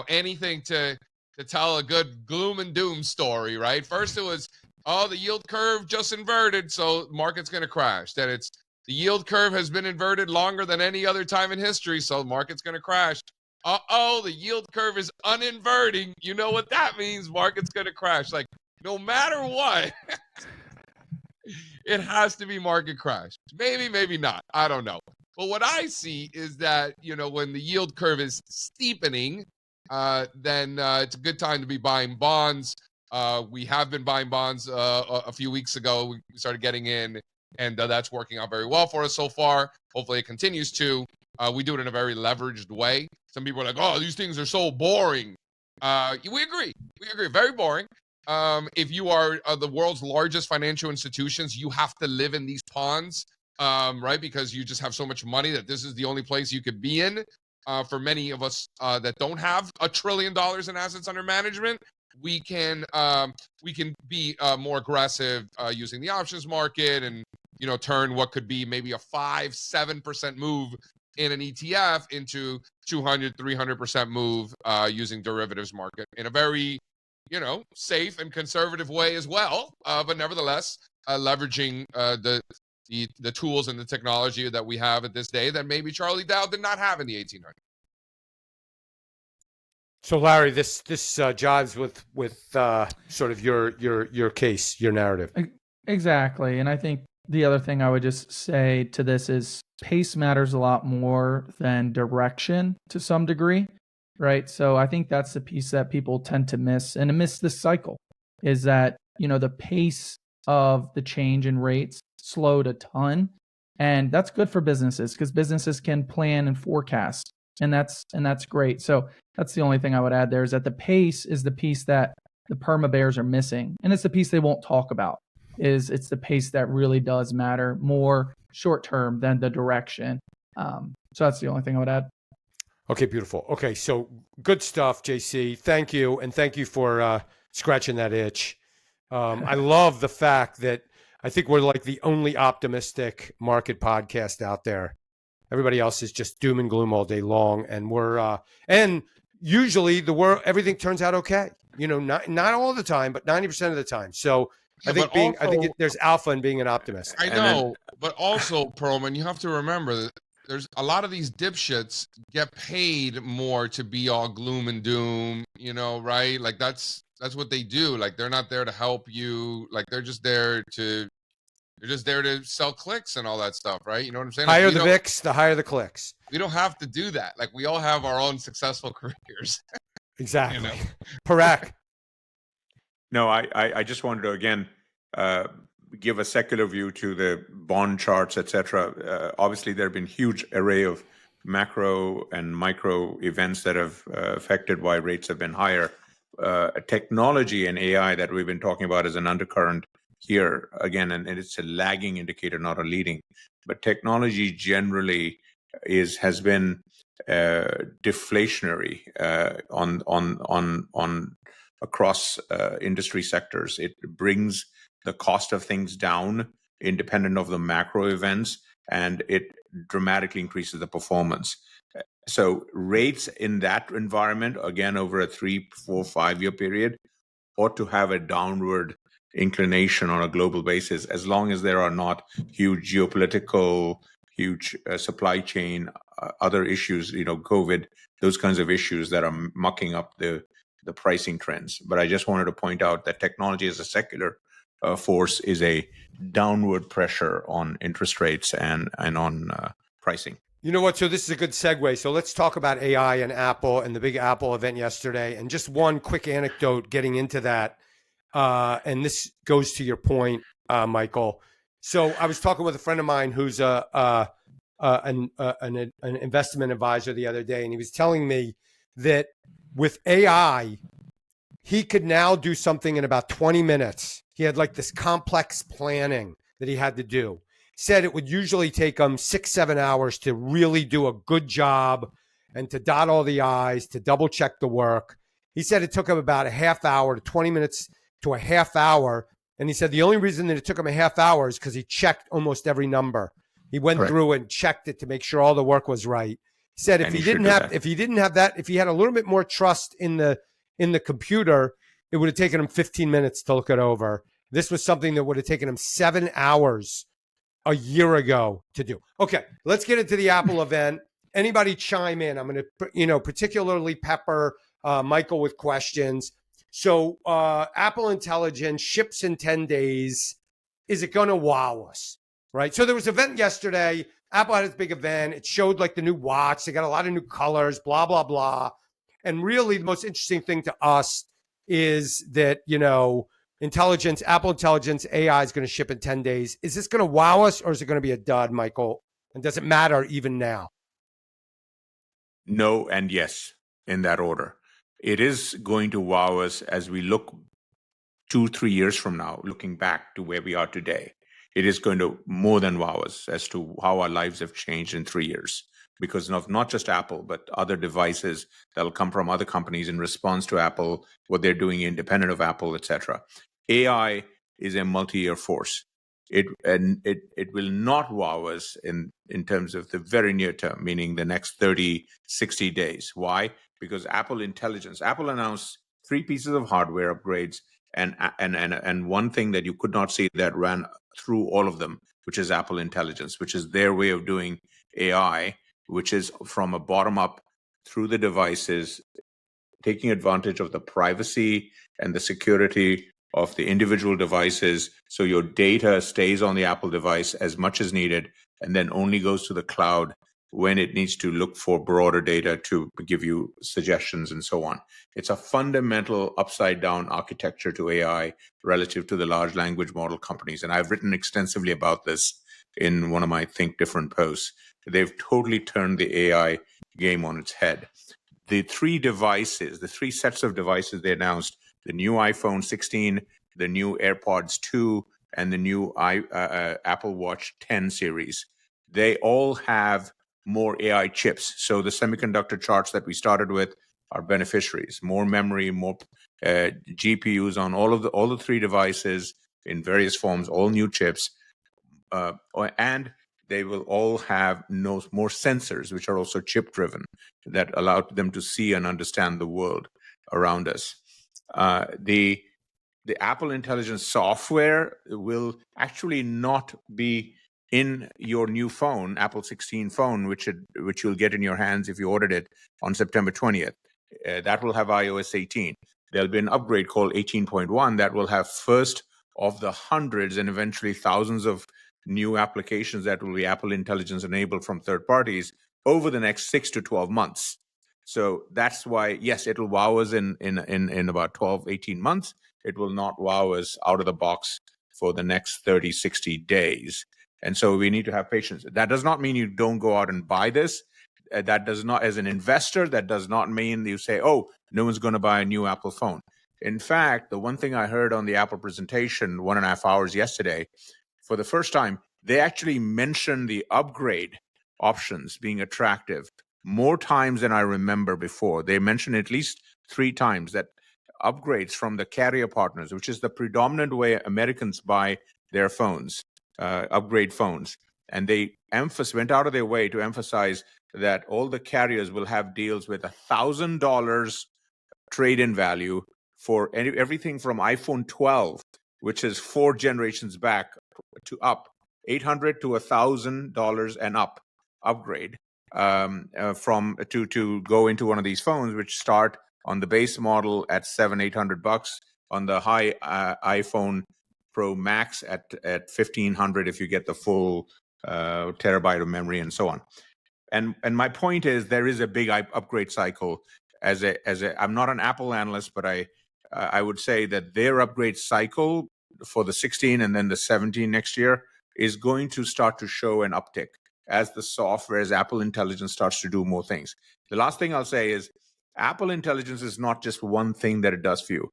B: Anything to tell a good gloom and doom story, right? First it was, the yield curve just inverted, so market's going to crash. Then it's The yield curve has been inverted longer than any other time in history, so the market's going to crash. Uh-oh, the yield curve is uninverting. You know what that means? Market's going to crash. Like, no matter what, it has to be market crash. Maybe, maybe not. I don't know. But what I see is that, when the yield curve is steepening, then it's a good time to be buying bonds. We have been buying bonds a few weeks ago. We started getting in, and that's working out very well for us so far. Hopefully it continues to. We do it in a very leveraged way. Some people are like, oh, these things are so boring. We agree. Very boring. If you are the world's largest financial institutions, you have to live in these ponds, right? Because you just have so much money that this is the only place you could be in. For many of us that don't have $1 trillion in assets under management, we can be more aggressive using the options market and turn what could be maybe a 5-7% move in an ETF into 200-300% move using derivatives market in a very safe and conservative way as well, but nevertheless leveraging the tools and the technology that we have at this day that maybe Charlie Dow did not have in the 1800s.
A: So Larry, this jives with sort of your case, your narrative.
D: Exactly. And I think the other thing I would just say to this is pace matters a lot more than direction to some degree, right? So I think that's the piece that people tend to miss and miss this cycle is that, the pace of the change in rates slowed a ton. And that's good for businesses because businesses can plan and forecast. And that's great. So that's the only thing I would add there is that the pace is the piece that the perma bears are missing. And it's the piece they won't talk about. It's the pace that really does matter more short term than the direction. So that's the only thing I would add.
A: Okay, beautiful. Okay, so good stuff, JC. Thank you, and thank you for scratching that itch. I love the fact that I think we're like the only optimistic market podcast out there. Everybody else is just doom and gloom all day long, and we're and usually everything turns out okay. Not all the time, but 90% of the time. So. I think there's alpha in being an optimist.
B: I know, but also, Pearlman, you have to remember that there's a lot of these dipshits get paid more to be all gloom and doom, right? Like that's what they do. Like they're not there to help you. Like they're just there to sell clicks and all that stuff, right? You know what I'm saying?
A: Higher the VIX, the higher the clicks.
B: We don't have to do that. Like we all have our own successful careers.
A: Exactly. Parekh.
C: No, I just wanted to, again, give a secular view to the bond charts, et cetera. Obviously, there have been huge array of macro and micro events that have affected why rates have been higher. Technology and AI that we've been talking about is an undercurrent here, again, and it's a lagging indicator, not a leading. But technology generally has been deflationary on across industry sectors. It brings the cost of things down independent of the macro events, and it dramatically increases the performance. So rates in that environment, again, over a 3, 4, 5-year period, ought to have a downward inclination on a global basis, as long as there are not huge geopolitical, huge supply chain, other issues, COVID, those kinds of issues that are mucking up the pricing trends. But I just wanted to point out that technology as a secular force is a downward pressure on interest rates and on pricing.
A: You know what? So this is a good segue. So let's talk about AI and Apple and the big Apple event yesterday. And just one quick anecdote getting into that. And this goes to your point, Michael. So I was talking with a friend of mine who's an investment advisor the other day, and he was telling me that with AI, he could now do something in about 20 minutes. He had like this complex planning that he had to do. Said it would usually take him 6-7 hours to really do a good job and to dot all the I's, to double check the work. He said it took him about a half hour to 20 minutes to a half hour. And he said the only reason that it took him a half hour is because he checked almost every number. He went through and checked it to make sure all the work was right. He said if he didn't have that, if he had a little bit more trust in the computer, it would have taken him 15 minutes to look it over. This was something that would have taken him 7 hours a year ago to do. Okay, let's get into the Apple event. Anybody chime in? I'm going to, particularly pepper Michael with questions. So Apple Intelligence ships in 10 days. Is it going to wow us? Right. So there was an event yesterday. Apple had its big event. It showed like the new watch. They got a lot of new colors, blah, blah, blah. And really the most interesting thing to us is that, Apple Intelligence AI is going to ship in 10 days. Is this going to wow us or is it going to be a dud, Michael? And does it matter even now?
C: No and yes, in that order. It is going to wow us as we look 2-3 years from now, looking back to where we are today. It is going to more than wow us as to how our lives have changed in 3 years, because of not just Apple, but other devices that'll come from other companies in response to Apple, what they're doing independent of Apple, etc. AI is a multi-year force. It will not wow us in terms of the very near term, meaning the next 30, 60 days. Why? Because Apple announced 3 pieces of hardware upgrades and one thing that you could not see that ran through all of them, which is Apple Intelligence, which is their way of doing AI, which is from a bottom up through the devices, taking advantage of the privacy and the security of the individual devices, so your data stays on the Apple device as much as needed, and then only goes to the cloud when it needs to look for broader data to give you suggestions and so on. It's a fundamental upside down architecture to AI relative to the large language model companies. And I've written extensively about this in one of my Think Different posts. They've totally turned the AI game on its head. The 3 sets of devices they announced, the new iPhone 16, the new AirPods 2, and the new Apple Watch 10 series, they all have more AI chips. So the semiconductor charts that we started with are beneficiaries, more memory, more GPUs on all the 3 devices in various forms, all new chips. And they will all have more sensors, which are also chip driven, that allow them to see and understand the world around us. The Apple Intelligence software will actually not be in your new phone, Apple 16 phone, which you'll get in your hands if you ordered it on September 20th. That will have iOS 18. There'll be an upgrade called 18.1 that will have first of the hundreds and eventually thousands of new applications that will be Apple Intelligence enabled from third parties over the next 6 to 12 months. So that's why, yes, it'll wow us in about 12, 18 months. It will not wow us out of the box for the next 30, 60 days. And so we need to have patience. That does not mean you don't go out and buy this. That does not, as an investor, that does not mean you say, oh, no one's going to buy a new Apple phone. In fact, the one thing I heard on the Apple presentation 1.5 hours yesterday, for the first time, they actually mentioned the upgrade options being attractive more times than I remember before. They mentioned at least 3 times that upgrades from the carrier partners, which is the predominant way Americans buy their phones, upgrade phones. And they went out of their way to emphasize that all the carriers will have deals with $1,000 trade-in value for everything from iPhone 12, which is 4 generations back, to up $800 to $1,000 and up upgrade to go into one of these phones, which start on the base model at $700-800, on the high iPhone Pro Max at $1,500 if you get the full terabyte of memory and so on. And my point is, there is a big upgrade cycle. I'm not an Apple analyst, but I would say that their upgrade cycle for the 16 and then the 17 next year is going to start to show an uptick as the software, as Apple Intelligence starts to do more things. The last thing I'll say is Apple Intelligence is not just one thing that it does for you.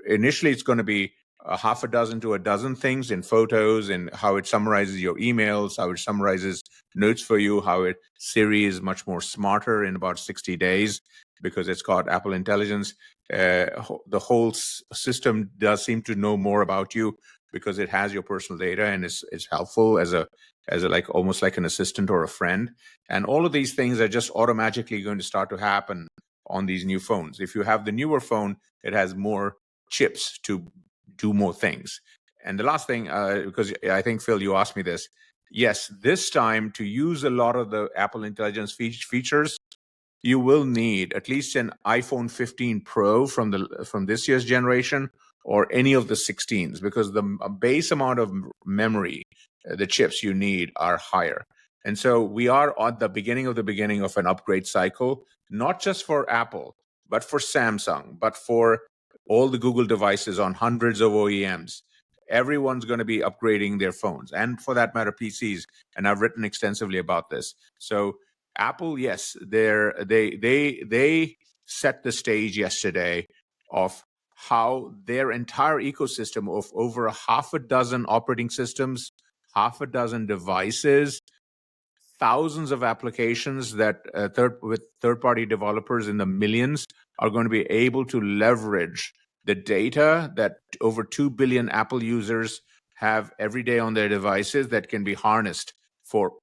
C: Initially, it's going to be a half a dozen to a dozen things in photos, and how it summarizes your emails, how it summarizes notes for you, how Siri is much more smarter in about 60 days because it's got Apple Intelligence. The whole system does seem to know more about you because it has your personal data, and it's helpful as a like almost like an assistant or a friend. And all of these things are just automatically going to start to happen on these new phones. If you have the newer phone, it has more chips to do more things. And the last thing, because I think, Phil, you asked me this. Yes, this time to use a lot of the Apple Intelligence features, you will need at least an iPhone 15 Pro from this year's generation, or any of the 16s, because the base amount of memory, the chips you need, are higher. And so we are at the beginning of an upgrade cycle, not just for Apple, but for Samsung, but for all the Google devices on hundreds of OEMs. Everyone's going to be upgrading their phones, and for that matter, PCs. And I've written extensively about this. So Apple, yes, they set the stage yesterday of how their entire ecosystem of over half a dozen operating systems, half a dozen devices, thousands of applications that with third-party developers in the millions are going to be able to leverage the data that over 2 billion Apple users have every day on their devices, that can be harnessed for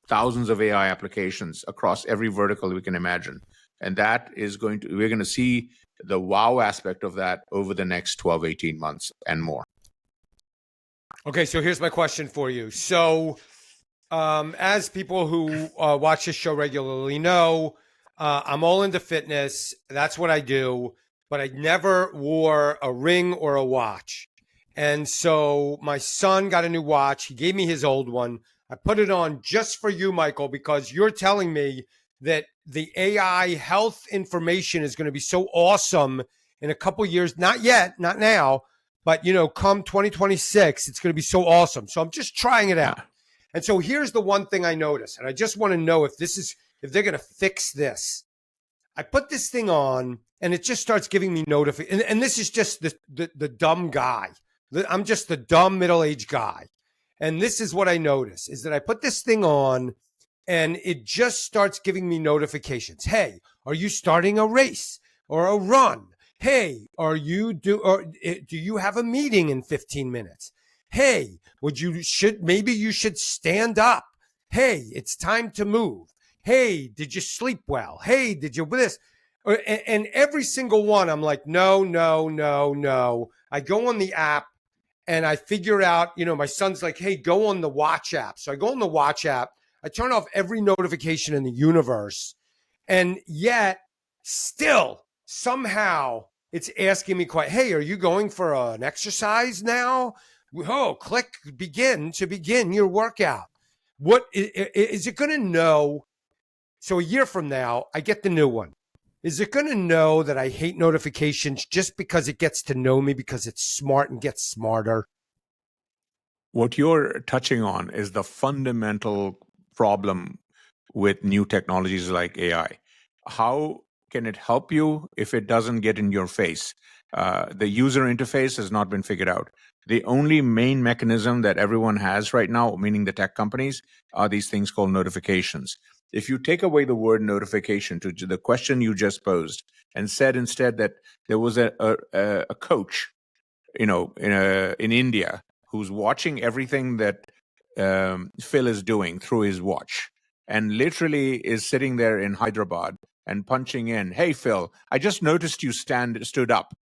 C: thousands of AI applications across every vertical we can imagine. And that is we're going to see the wow aspect of that over the next 12, 18 months and more.
A: Okay, so here's my question for you. So as people who watch this show regularly know, I'm all into fitness. That's what I do. But I never wore a ring or a watch. And so my son got a new watch. He gave me his old one. I put it on just for you, Michael, because you're telling me that the AI health information is going to be so awesome in a couple years. Not yet, not now, but come 2026, it's going to be so awesome. So I'm just trying it out. And so here's the one thing I noticed, and I just want to know if they're going to fix this. I put this thing on, and it just starts giving me notifications. And this is just the dumb guy. I'm just the dumb middle-aged guy. And this is what I notice, is that I put this thing on, and it just starts giving me notifications. Hey, are you starting a race or a run? Hey, do you have a meeting in 15 minutes? Hey, maybe you should stand up. Hey, it's time to move. Hey, did you sleep well? Hey, did you this? And every single one, I'm like, no. I go on the app and I figure out, my son's like, hey, go on the watch app. So I go on the watch app. I turn off every notification in the universe. And yet still somehow it's asking me hey, are you going for an exercise now? Oh, click begin your workout. What is it going to know? So a year from now, I get the new one. Is it going to know that I hate notifications just because it gets to know me, because it's smart and gets smarter?
C: What you're touching on is the fundamental problem with new technologies like AI. How can it help you if it doesn't get in your face? The user interface has not been figured out. The only main mechanism that everyone has right now, meaning the tech companies, are these things called notifications. If you take away the word notification to the question you just posed and said instead that there was a coach, in India who's watching everything that Phil is doing through his watch, and literally is sitting there in Hyderabad and punching in, hey, Phil, I just noticed you stood up.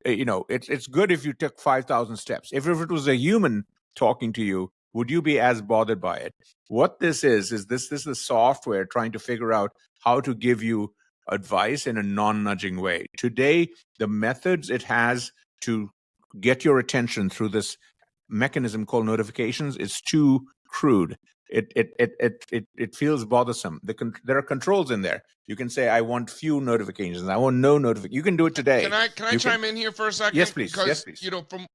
C: It's good if you took 5,000 steps. If it was a human talking to you, would you be as bothered by it? What this is this is the software trying to figure out how to give you advice in a non-nudging way. Today, the methods it has to get your attention through this mechanism called notifications is too crude. It feels bothersome. There are controls in there. You can say, I want few notifications. I want no notifications. You can do it today.
B: Can I chime in here for a second?
C: Yes, please.
B: Because,
C: yes, please.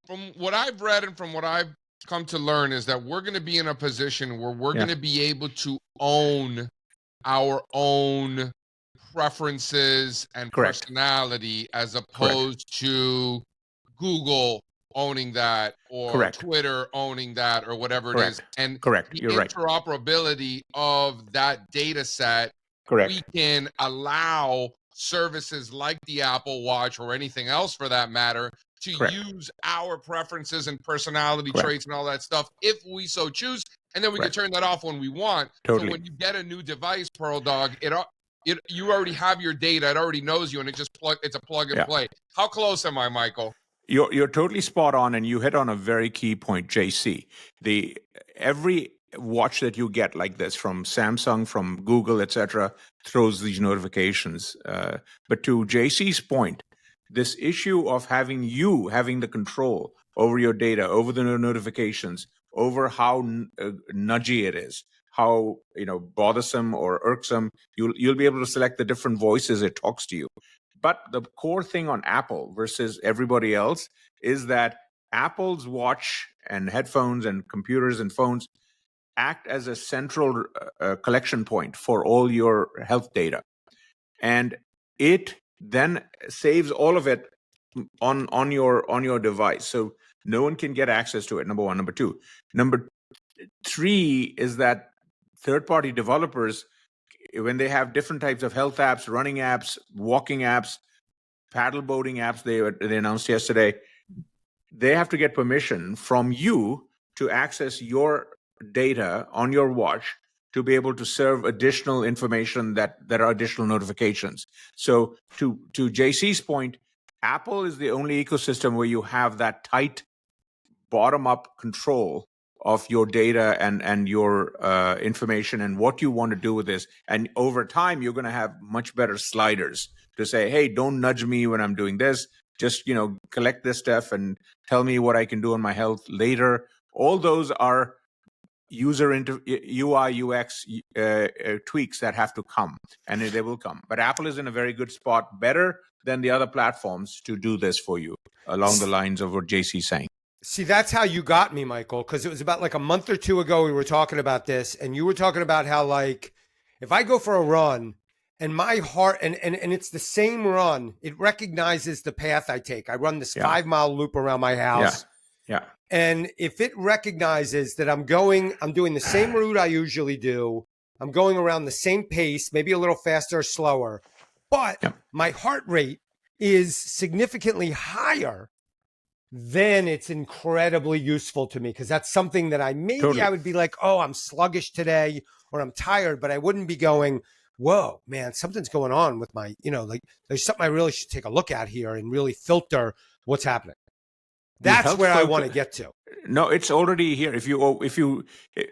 B: From what I've read and from what I've come to learn is that we're going to be in a position where we're going to be able to own our own preferences and personality, as opposed to Google owning that, or Twitter owning that, or whatever it is. And the interoperability of that data set, we can allow services like the Apple Watch, or anything else for that matter, to use our preferences and personality traits and all that stuff if we so choose. And then we can turn that off when we want. So when you get a new device, Pearl Dog, you already have your data. It already knows you, and it's a plug and play. How close am I, Michael?
C: You're totally spot on, and you hit on a very key point, JC. Every watch that you get like this from Samsung, from Google, etc., throws these notifications. But to JC's point, this issue of having the control over your data, over the notifications, over how nudgy it is, how bothersome or irksome, you'll be able to select the different voices it talks to you. But the core thing on Apple versus everybody else is that Apple's watch and headphones and computers and phones act as a central collection point for all your health data. And it then saves all of it on your device. So no one can get access to it, number one. Number two. Number three is that third-party developers, when they have different types of health apps, running apps, walking apps, paddle boating apps they announced yesterday, they have to get permission from you to access your data on your watch to be able to serve additional information that are additional notifications. So to JC's point, Apple is the only ecosystem where you have that tight bottom-up control of your data and your information and what you want to do with this. And over time, you're going to have much better sliders to say, hey, don't nudge me when I'm doing this. Just, collect this stuff and tell me what I can do on my health later. All those are user UI, UX tweaks that have to come, and they will come. But Apple is in a very good spot, better than the other platforms, to do this for you along the lines of what JC's saying.
A: See, that's how you got me, Michael, because it was about like a month or two ago we were talking about this, and you were talking about how, like, if I go for a run and my heart, and it's the same run, it recognizes the path I take. I run this 5-mile loop around my house.
C: Yeah.
A: And if it recognizes that I'm doing the same route I usually do, I'm going around the same pace, maybe a little faster or slower, but my heart rate is significantly higher, then it's incredibly useful to me, because that's something that I would be like, oh, I'm sluggish today or I'm tired, but I wouldn't be going, whoa, man, something's going on with my, like there's something I really should take a look at here and really filter what's happening. That's where I want to get to.
C: No, it's already here. If you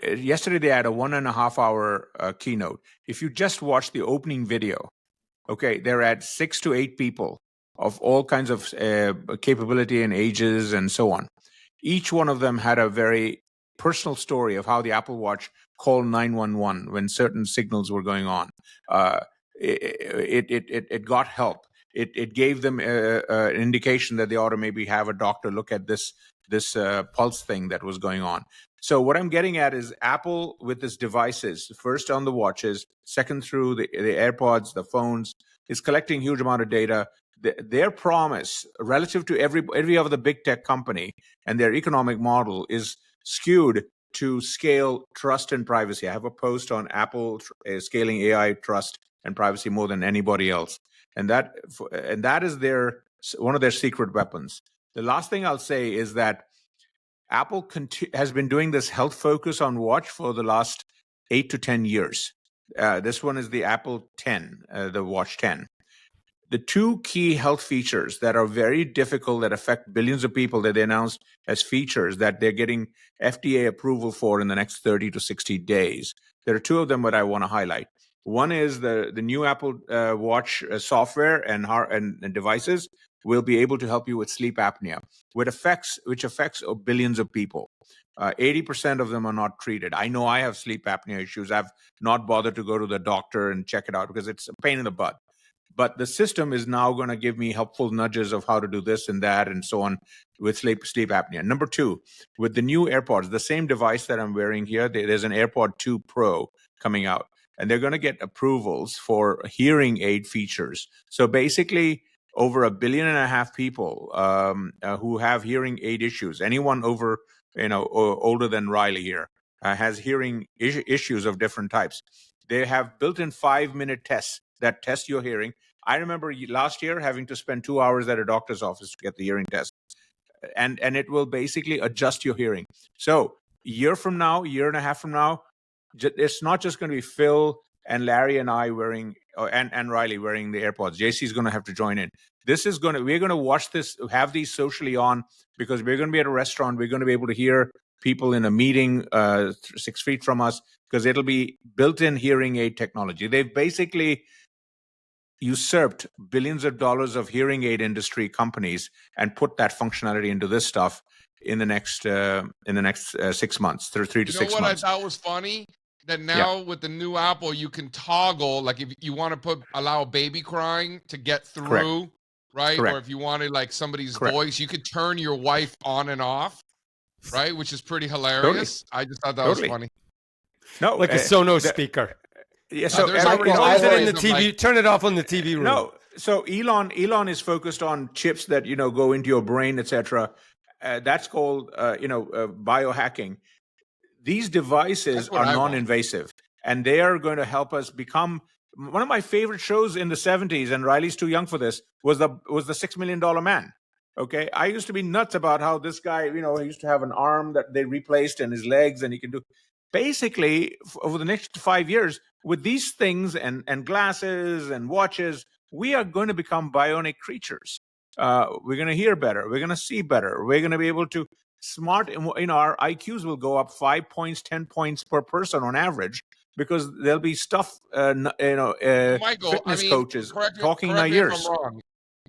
C: yesterday they had a 1.5 hour keynote. If you just watch the opening video, okay, there had 6 to 8 people of all kinds of capability and ages and so on. Each one of them had a very personal story of how the Apple Watch called 911 when certain signals were going on. It got help. It gave them an indication that they ought to maybe have a doctor look at this pulse thing that was going on. So what I'm getting at is Apple with its devices, first on the watches, second through the AirPods, the phones, is collecting huge amount of data. Their promise relative to every other big tech company and their economic model is skewed to scale trust and privacy. I have a post on Apple scaling AI trust and privacy more than anybody else. And that is one of their secret weapons. The last thing I'll say is that Apple has been doing this health focus on watch for the last 8 to 10 years. This one is the Apple 10, the Watch 10. The two key health features that are very difficult, that affect billions of people, that they announced as features that they're getting FDA approval for in the next 30 to 60 days. There are two of them that I want to highlight. One is the new Apple Watch software and devices will be able to help you with sleep apnea, which affects billions of people. 80% of them are not treated. I know I have sleep apnea issues. I've not bothered to go to the doctor and check it out because it's a pain in the butt. But the system is now going to give me helpful nudges of how to do this and that and so on with sleep apnea. Number two, with the new AirPods, the same device that I'm wearing here, there's an AirPod 2 Pro coming out, and they're going to get approvals for hearing aid features. So basically, over 1.5 billion people who have hearing aid issues, anyone over, older than Riley here, has hearing issues of different types. They have built-in 5-minute tests that test your hearing. I remember last year having to spend 2 hours at a doctor's office to get the hearing test. And it will basically adjust your hearing. So year and a half from now, it's not just going to be Phil and Larry and I wearing, and Riley wearing the AirPods. JC is going to have to join in. we're going to watch this, have these socially on, because we're going to be at a restaurant. We're going to be able to hear people in a meeting 6 feet from us, because it'll be built-in hearing aid technology. They've basically usurped billions of dollars of hearing aid industry companies and put that functionality into this stuff in the next 6 months, 3 to 6 months.
B: What I thought was funny? That now with the new Apple, you can toggle, like if you want to allow baby crying to get through,
C: Correct.
B: right?
C: Correct.
B: Or if you wanted like somebody's
C: Correct.
B: voice, you could turn your wife on and off, right? Which is pretty hilarious. I just thought that was funny.
C: No,
A: like a Sonos speaker.
C: Yeah, so
B: there's
C: every-
B: already
A: Close it in the
B: Androids,
A: TV.
B: I'm like-
A: Turn it off on the TV room.
C: no. So Elon is focused on chips that go into your brain, etc. That's called biohacking. These devices are non-invasive, and they are going to help us become. One of my favorite shows in the 70s, and Riley's too young for this, was the $6 Million Man. Okay, I used to be nuts about how this guy, he used to have an arm that they replaced and his legs, and he can do. Basically, over the next 5 years, with these things and glasses and watches, we are going to become bionic creatures. We're going to hear better. We're going to see better. We're going to be able to our IQs will go up 5 points, 10 points per person on average, because there'll be stuff,
B: Michael,
C: fitness coaches talking in our ears.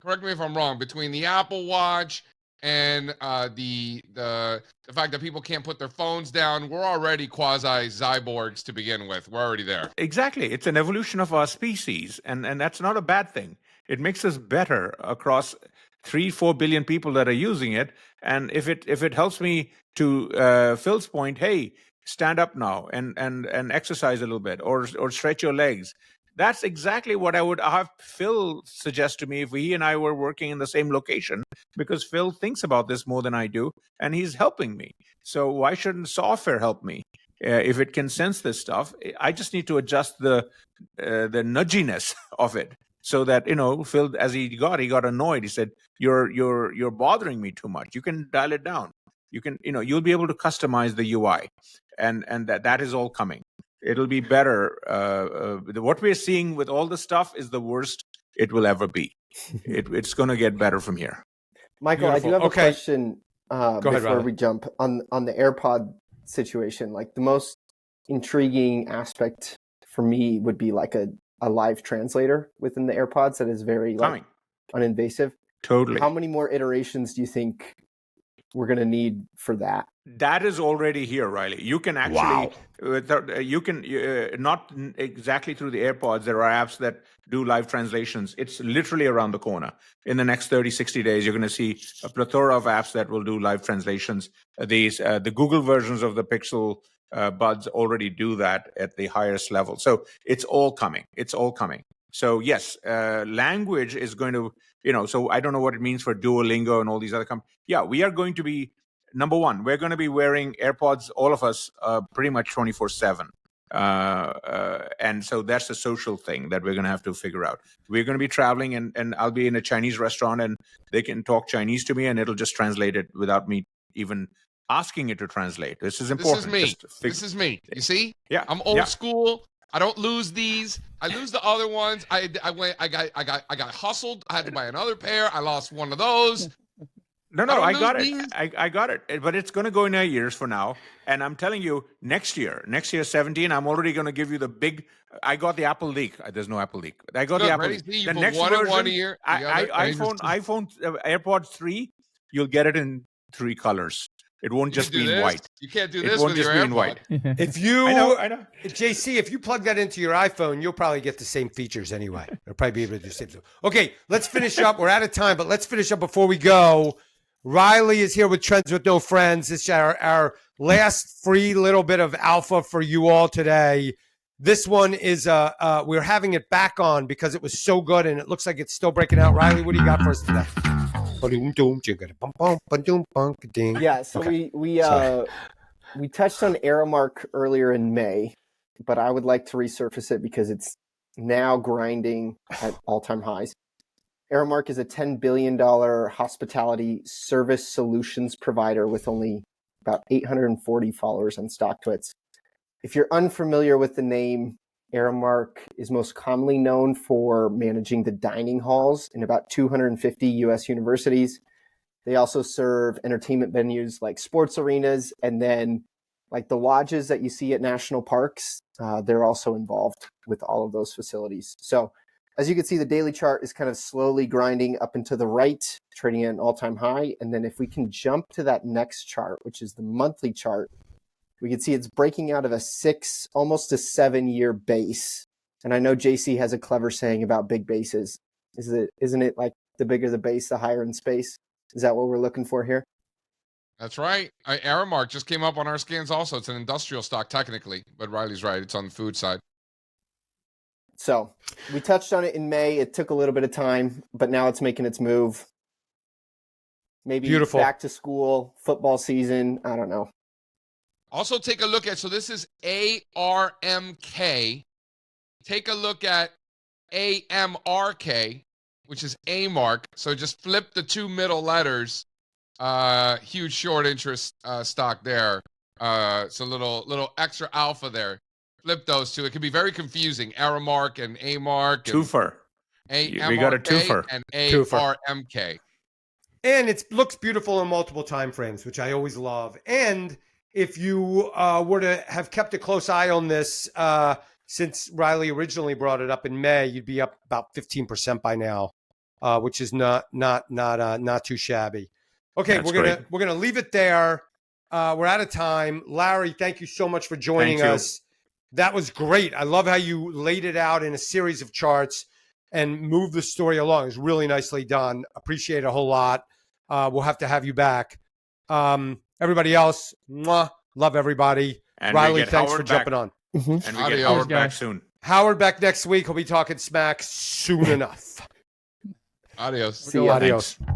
B: Correct me if I'm wrong. Between the Apple Watch and the fact that people can't put their phones down, we're already quasi cyborgs to begin with. We're already there.
C: Exactly. It's an evolution of our species, and that's not a bad thing. It makes us better across 3-4 billion people that are using it. And if it helps me, to Phil's point, hey, stand up now and exercise a little bit, or stretch your legs. That's exactly what I would have Phil suggest to me if he and I were working in the same location, because Phil thinks about this more than I do, and he's helping me. So why shouldn't software help me? If it can sense this stuff, I just need to adjust the nudginess of it, so that Phil, as he got annoyed. He said, "You're bothering me too much. You can dial it down. You can you'll be able to customize the UI, and that is all coming. It'll be better. What we're seeing with all the stuff is the worst it will ever be. It's going to get better from here."
E: Michael,
A: Beautiful.
E: I do have
A: Okay.
E: a question before
A: Riley.
E: we jump on the AirPod situation. Like, the most intriguing aspect for me would be like a live translator within the AirPods that is very uninvasive.
C: Totally.
E: How many more iterations do you think we're going to need for that?
C: That is already here, Riley. You can actually, not exactly through the AirPods. There are apps that do live translations. It's literally around the corner. In the next 30, 60 days, you're going to see a plethora of apps that will do live translations. The Google versions of the Pixel Buds already do that at the highest level. So it's all coming. So yes, language is going to, so I don't know what it means for Duolingo and all these other companies. Yeah, we are going to be, number one, we're going to be wearing AirPods, all of us, pretty much 24/7. And so that's a social thing that we're going to have to figure out. We're going to be traveling, and I'll be in a Chinese restaurant, and they can talk Chinese to me, and it'll just translate it without me even asking it to translate. This is important.
B: This is me. You see?
C: Yeah.
B: I'm old school. I don't lose these. I lose the other ones. I got hustled. I had to buy another pair. I lost one of those.
C: No, I got it. I got it. But it's going to go in our ears for now. And I'm telling you, next year 17, I'm already going to give you the big. I got the Apple leak. There's no Apple leak. I got the Apple leak. The next version, iPhone AirPods 3, you'll get it in 3 colors. It won't just be in white.
B: You can't do this with your AirPod.
A: If you,
C: I know.
A: JC, if you plug that into your iPhone, you'll probably get the same features anyway. It'll probably be able to do the same stuff. Okay, let's finish up. We're out of time, but let's finish up before we go. Riley is here with Trends with No Friends. It's our last free little bit of alpha for you all today. This one is we're having it back on because it was so good, and it looks like it's still breaking out. Riley, what do you got for us today?
E: Yeah, so
A: Okay.
E: we touched on Aramark earlier in May, but I would like to resurface it because it's now grinding at all-time highs. Aramark is a $10 billion hospitality service solutions provider with only about 840 followers on StockTwits. If you're unfamiliar with the name, Aramark is most commonly known for managing the dining halls in about 250 U.S. universities. They also serve entertainment venues like sports arenas, and then like the lodges that you see at national parks, they're also involved with all of those facilities. So as you can see, the daily chart is kind of slowly grinding up and to the right, trading at an all-time high. And then if we can jump to that next chart, which is the monthly chart, we can see it's breaking out of a 6, almost a 7-year base. And I know JC has a clever saying about big bases. Isn't it like the bigger the base, the higher in space? Is that what we're looking for here?
B: That's right. Aramark just came up on our scans also. It's an industrial stock technically, but Riley's right. It's on the food side.
E: So we touched on it in May. It took a little bit of time, but now it's making its move. Maybe
A: Beautiful.
E: Back to school, football season. I don't know.
B: Also take a look at, so this is ARMK. Take a look at AMRK, which is AMark. So just flip the 2 middle letters. Huge short interest stock there. So little extra alpha there. Flip those two. It can be very confusing. Aramark and AMark.
C: Twofer.
B: AMRK
C: We got a twofer.
B: and
A: Twofer.
B: ARMK.
A: And it looks beautiful in multiple time frames, which I always love. And if you were to have kept a close eye on this, since Riley originally brought it up in May, you'd be up about 15% by now, which is not too shabby. Okay,
C: That's
A: we're gonna leave it there. We're out of time. Larry, thank you so much for joining us. That was great. I love how you laid it out in a series of charts and moved the story along. It was really nicely done. Appreciate it a whole lot. We'll have to have you back. Everybody else, mwah, love everybody.
C: And
A: Riley,
C: we get
A: thanks
C: Howard
A: for
C: back.
A: jumping on.
C: And we get
B: Adios.
C: Howard back
D: Guys.
C: soon.
A: Howard back next week. He'll be talking smack soon enough.
B: Adios.
E: See ya.
A: Adios.
C: Thanks.